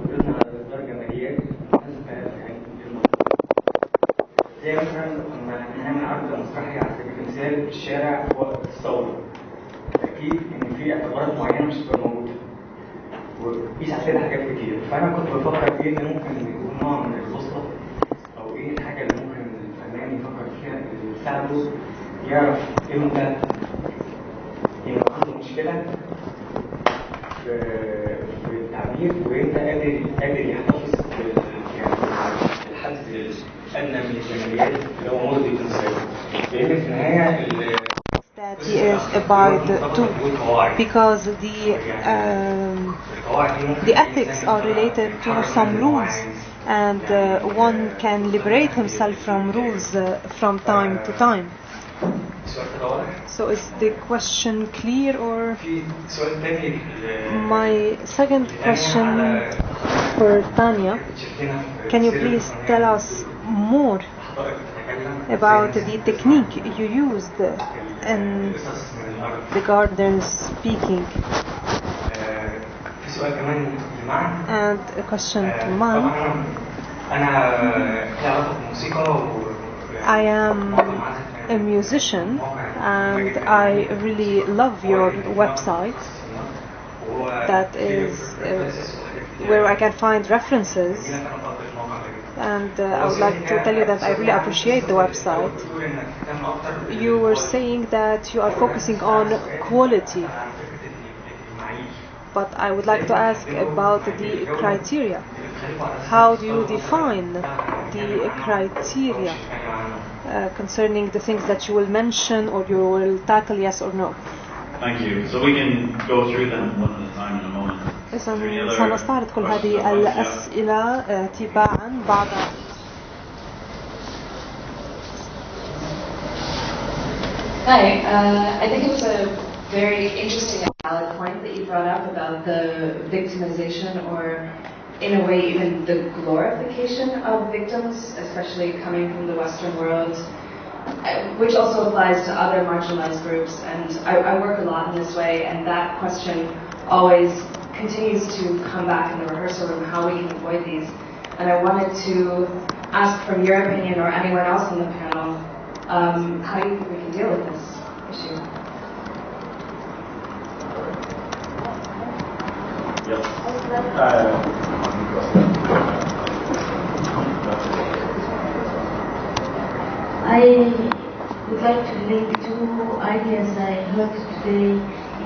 [SPEAKER 12] قدرتنا على إصدار جماليات يعني زي مثلا لما نعمل عرض مسرحي على سبيل المثال في الشارع في وقت الثورة، أكيد إن في اعتبارات معينة مش هتبقى موجودة وقيس عليها حاجات كتير. فأنا كنت بفكر إيه اللي ممكن يكون نوع من البوصلة أو إيه الحاجة اللي ممكن الفنان يفكر فيها اللي تساعده يعرف إمتى يبقى عنده مشكلة في التعبير وإمتى قادر يحتفظ يعني بالحد أدنى من الكماليات اللي هو مرضي بالنسبة له، لأن في النهاية
[SPEAKER 7] that he is abide to, because the ethics are related to some rules, and one can liberate himself from rules from time to time. So is the question clear? Or my second question for Tanya, can you please tell us more about the technique you used in the garden speaking? And a question to mine. I am a musician and I really love your website. That is where I can find references, and I would like to tell you that I really appreciate the website. You were saying that you are focusing on quality, but I would like to ask about the criteria. How do you define the criteria concerning the things that you will mention or you will tackle, yes or no?
[SPEAKER 1] Thank you. So we can go through them one at a time in a moment.
[SPEAKER 7] سنستعرض كل هذه الأسئلة تباعا بعد.
[SPEAKER 13] Hi, I think it was a very interesting and valid point that you brought up about the victimization, or in a way even the glorification of victims, especially coming from the Western world, which also applies to other marginalized groups. And I work a lot in this way, and that question always continues to come back in the rehearsal room, how we can avoid these. And I wanted to ask from your opinion, or anyone else on the panel, how do you think we can deal with this issue?
[SPEAKER 14] I would like to link two ideas I heard today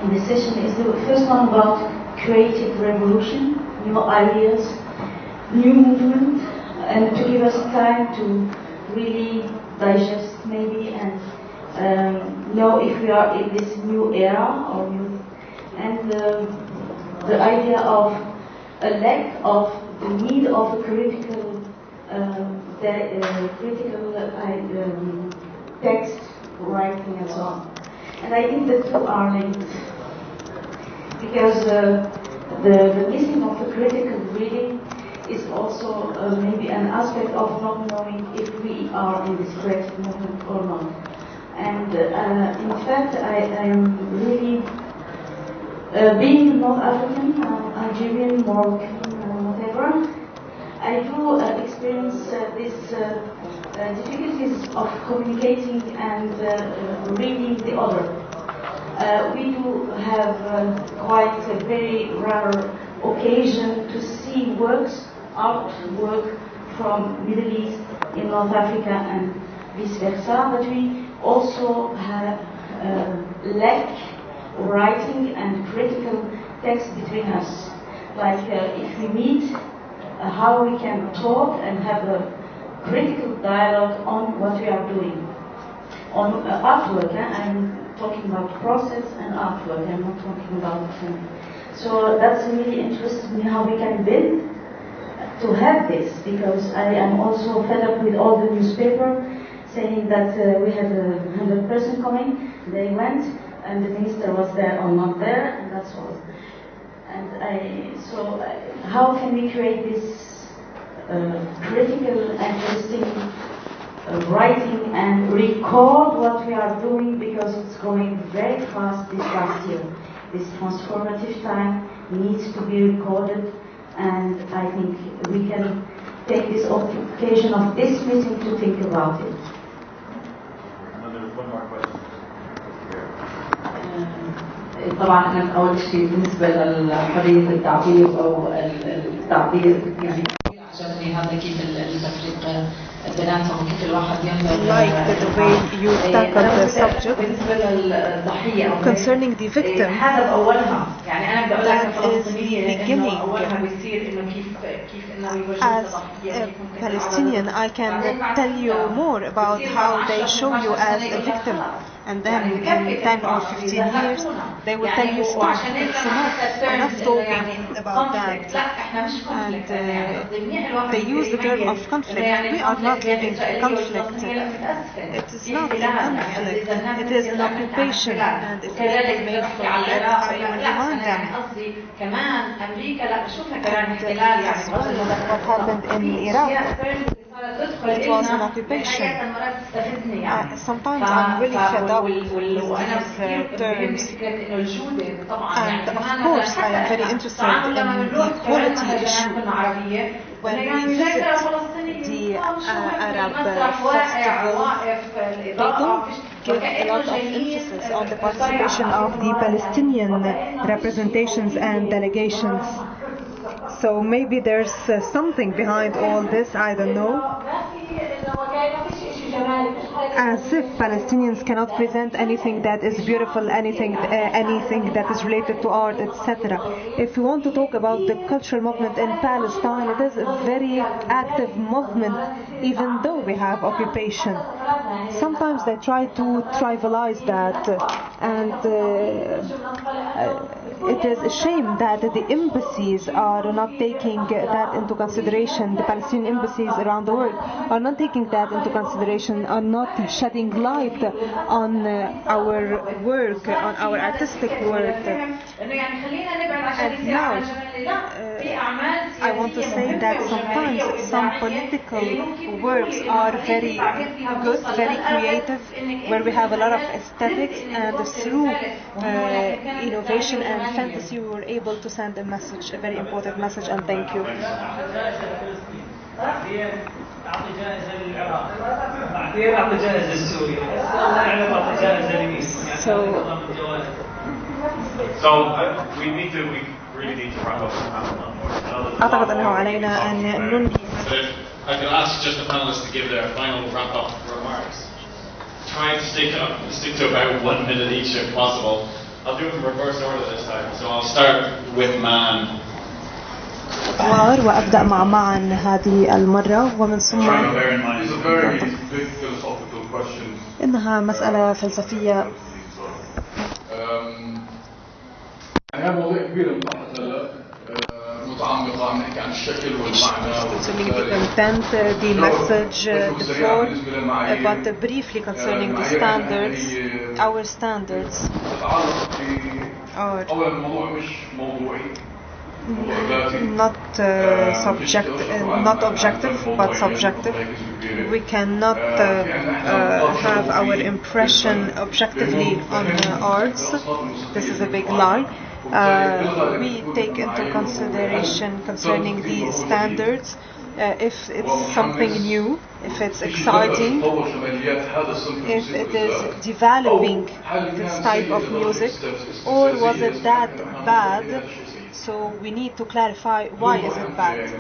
[SPEAKER 14] in the session. Is the first one about creative revolution, new ideas, new movement, and to give us time to really digest maybe and know if we are in this new era or new. And the idea of a lack of the need of a critical text writing and so on. And I think the two are linked, because the missing of the critical reading is also maybe an aspect of not knowing if we are in this creative movement or not. And in fact, I am really, being North African, Algerian, Moroccan, whatever, I do experience these difficulties of communicating and reading the other. We do have quite a very rare occasion to see artwork from Middle East in North Africa and vice versa, but we also have lack writing and critical text between us. Like if we meet, how we can talk and have a critical dialogue on what we are doing. On artwork, I'm talking about process and artwork, I'm not talking about so that's really interesting me how we can build to have this, because I am also fed up with all the newspaper saying that we had 100 person coming, they went, and the minister was there or not there, and that's all. And how can we create this critical, interesting writing and record what we are doing, because it's going very fast this last year. This transformative time needs to be recorded, and I think we can take this occasion of this meeting to think about it.
[SPEAKER 1] One more question.
[SPEAKER 15] طبعا انا اول شيء بالنسبه لحريه التعبير او التعبير يعني عجبني هذا كيف التفريق بيناتهم كيف الواحد ينظر
[SPEAKER 7] the way you tackle the subject
[SPEAKER 15] بالنسبه للضحيه او
[SPEAKER 7] concerning the victim.
[SPEAKER 15] هذا باولها يعني انا بدي اقول لك
[SPEAKER 7] الفلسطينيه
[SPEAKER 15] انه اولها بيصير انه كيف انه
[SPEAKER 7] As a Palestinian, I can tell you more about how they show you as a victim, and then in 10 or 15 years they will tell you stop, it's enough talking about that. And they use the term of conflict. We are not living in conflict. It is not a conflict, it is an occupation, and if people may forget, I will remind them. And as well, what happened in Iraq, it was an occupation. Sometimes I'm really fed up with these terms, and of course I am very interested in the quality issue. When we visit the Arab festival, they don't give a lot of emphasis on the participation of the Palestinian representations and delegations. So maybe there's something behind all this, I don't know. As if Palestinians cannot present anything that is beautiful, anything that is related to art, etc. If we want to talk about the cultural movement in Palestine, it is a very active movement, even though we have occupation. Sometimes they try to trivialize that, and it is a shame that the embassies are not taking that into consideration. The Palestinian embassies around the world are not taking that into consideration, are not shedding light on our work, on our artistic work. And now, I want to say that sometimes some political works are very good, very creative, where we have a lot of aesthetics, and through innovation and fantasy we were able to send a message, a very important message, and thank you.
[SPEAKER 1] We really need to wrap up the panel.
[SPEAKER 7] أعتقد أنه علينا أن ننهي.
[SPEAKER 16] I could ask just the panelists to give their final wrap-up remarks. Try to stick to about 1 minute each if possible. I'll do it in reverse order this time. So I'll start with Man.
[SPEAKER 7] وأبدأ مع معا هذه المرة، ومن ثم إنها مسألة فلسفية.
[SPEAKER 11] هي مواضيع كبيرة مطرحة هلا متعمقة، عم نحكي عن الشكل والمعنى.
[SPEAKER 7] Concerning the content, the message, the form, but briefly concerning the standards, our standards are not objective, but subjective. We cannot have our impression objectively on arts. This is a big lie. We take into consideration concerning the standards, if it's something new, if it's exciting, if it is developing this type of music, or was it that bad? So we need to clarify why is it bad.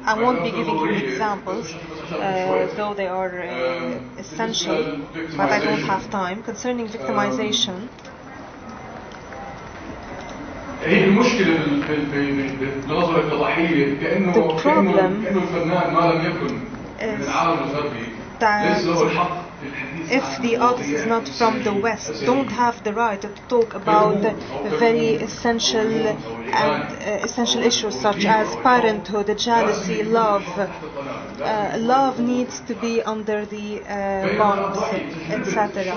[SPEAKER 7] I won't be giving you examples, though they are essential, but I don't have time. Concerning victimization, the problem is that if the artist is not from the West, don't have the right to talk about very essential issues such as parenthood, jealousy, love. Love needs to be under the bombs, etc.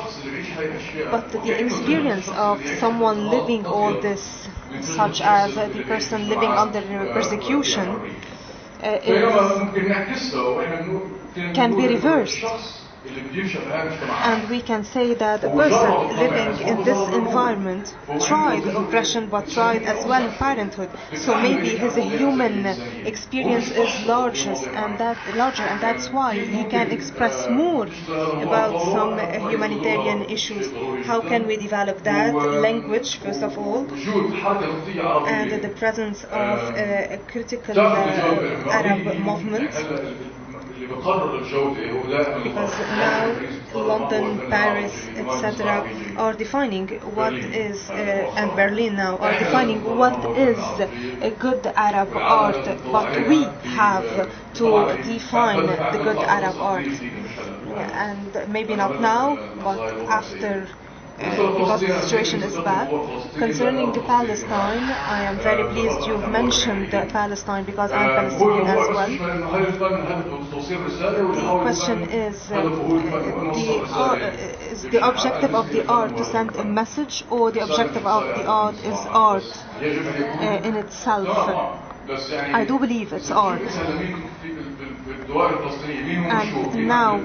[SPEAKER 7] But the experience of someone living all this, such as the person living under persecution, can be reversed. And we can say that a person living in this environment tried oppression, but tried as well parenthood. So maybe his human experience is larger, and that's why he can express more about some humanitarian issues. How can we develop that? Language, first of all, and the presence of a critical Arab movement. Because now London, Paris, etc. are defining what is, and Berlin now are defining what is a good Arab art, but we have to define the good Arab art. And maybe not now, but after, because the situation is bad. Concerning Palestine, I am very pleased you've mentioned Palestine because I'm Palestinian as well. The question is the objective of the art to send a message, or the objective of the art is art in itself? I do believe it's art. And now,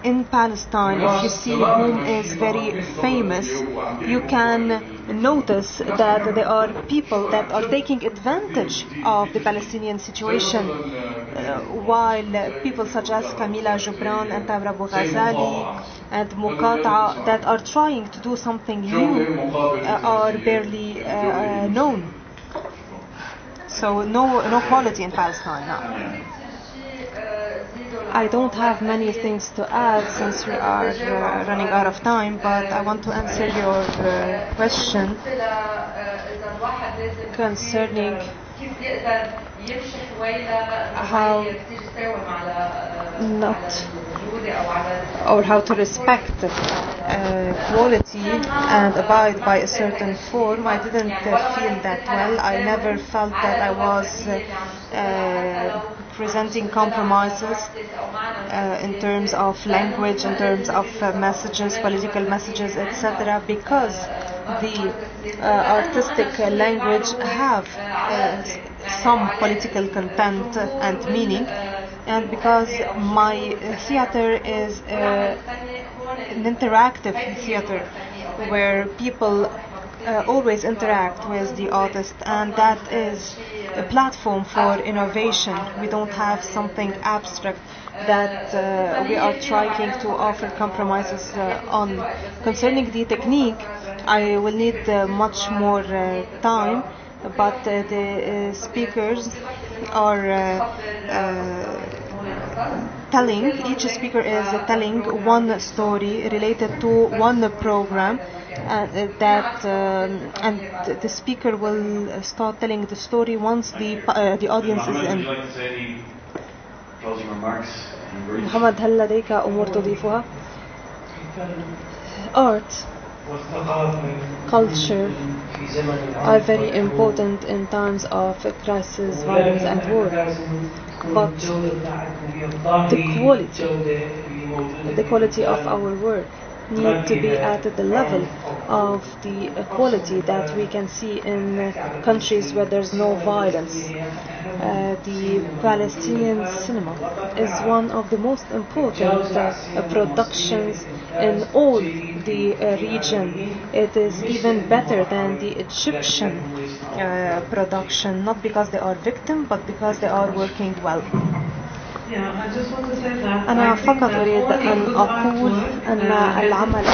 [SPEAKER 7] in Palestine, if you see whom is very famous, you can notice that there are people that are taking advantage of the Palestinian situation, while people such as Camila Gibran and Tawra Abu Ghazali and Muqata'a that are trying to do something new are barely known. So no quality in Palestine now. I don't have many things to add since we are running out of time, but I want to answer your question concerning how not, or how to respect quality and abide by a certain form. I didn't feel that well. I never felt that I was presenting compromises in terms of language, in terms of messages, political messages, etc., because the artistic language have some political content and meaning, and because my theater is an interactive theater where people always interact with the artist, and that is a platform for innovation. We don't have something abstract that we are trying to offer compromises on. Concerning the technique, I will need much more time, but the speakers are telling, each speaker is telling one story related to one program, and the speaker will start telling the story once the audience is in.
[SPEAKER 1] Would you like to say any closing remarks?
[SPEAKER 7] محمد، هل لديك أمور تضيفها؟ Art, culture are very important in times of crisis, violence and war. But the quality of our work need to be at the level of the quality that we can see in countries where there's no violence. The Palestinian cinema is one of the most important productions in all the region. It is even better than the Egyptian production, not because they are victims, but because they are working well. أنا فقط أريد أن أقول أن العمل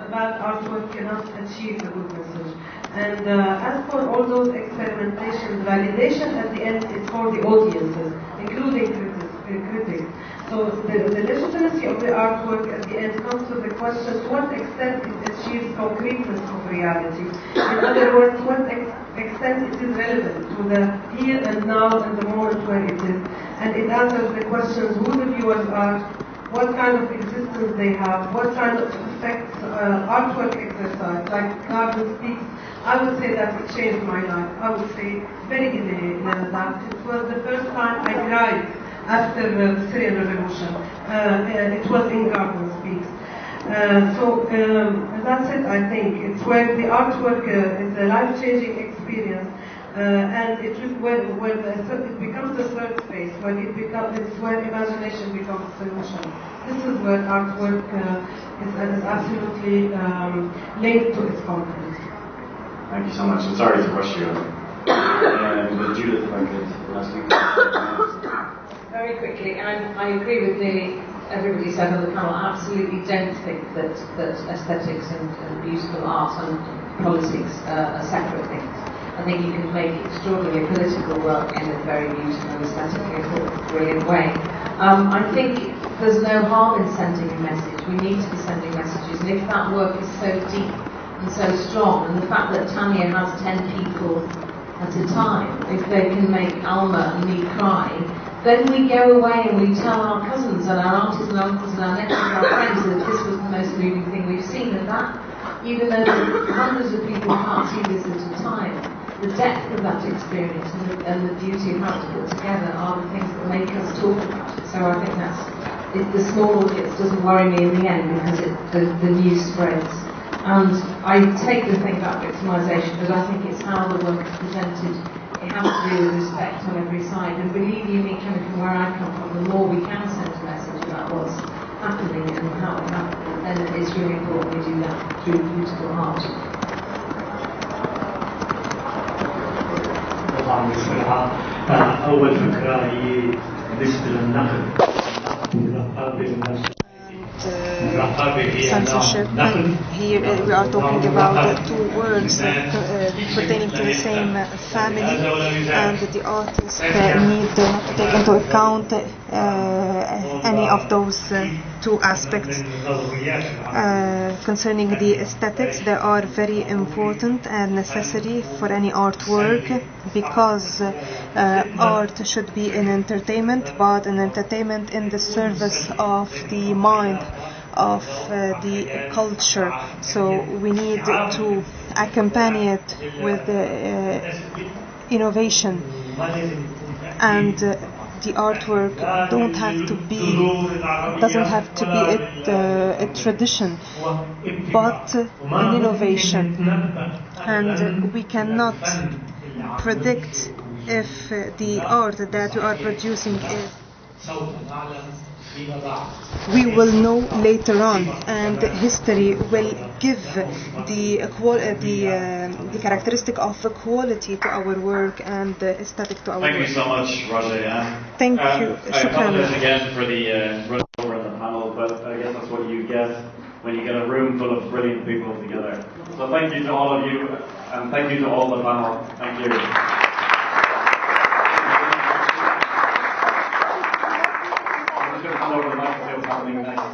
[SPEAKER 8] about artwork cannot achieve a good message. And as for all those experimentations, validation at the end is for the audiences, including critics. So the legitimacy of the artwork at the end comes to the question to what extent it achieves concreteness of reality. In other words, to what extent it is relevant to the here and now and the moment where it is. And it answers the questions who the viewers are, what kind of existence they have, what kind of effects artwork exercise, like Garden Speaks. I would say that it changed my life. I would say very easily that it was the first time I cried after the Syrian revolution. It was in Garden Speaks. So that's it, I think. It's where the artwork is a life-changing experience. And it is when it becomes the third space, it's where imagination becomes a solution. This is where artwork is absolutely linked to its content.
[SPEAKER 1] Thank you so much, and sorry to rush you. But Judith, if I could ask you.
[SPEAKER 5] Very quickly, and I agree with nearly everybody said on the panel. I absolutely don't think that aesthetics and beautiful art and politics are separate things.
[SPEAKER 15] I think you can make extraordinary political work in a very beautiful and aesthetically brilliant way. I think there's no harm in sending a message. We need to be sending messages, and if that work is so deep and so strong, and the fact that Tanya has 10 people at a time, if they can make Alma and me cry, then we go away and we tell our cousins and our aunties and uncles and our nephews and our friends that this was the most moving thing we've seen, and that, even though hundreds of people can't see this at a time, the depth of that experience and the beauty of how it's put together are the things that make us talk about it. So I think the small bits doesn't worry me in the end, because the news spreads. And I take the thing about victimisation, but I think it's how the work is presented. It has to do with respect on every side. And believe you me, coming from where I come from, the more we can send a message about what's happening and how it happened, then it's really important we do that through beautiful art.
[SPEAKER 3] طبعا بصراحة أول فكرة هي بالنسبة للنقد
[SPEAKER 7] censorship, and here we are talking about two words pertaining to the same family, and the artist need not to take into account any of those two aspects. Concerning the aesthetics, they are very important and necessary for any artwork, because art should be an entertainment, but an entertainment in the service of the mind, of the culture. So we need to accompany it with innovation, and the artwork doesn't have to be a tradition, but an innovation. And we cannot predict if the art that we are producing is. We will know later on, and history will give the characteristic of quality to our work and aesthetic to our work.
[SPEAKER 1] Thank you so much, Raja.
[SPEAKER 7] Thank you.
[SPEAKER 1] I apologize again for the run over on the panel, but I guess that's what you get when you get a room full of brilliant people together. So thank you to all of you, and thank you to all the panel. Thank you. Over the mic to see what's happening next.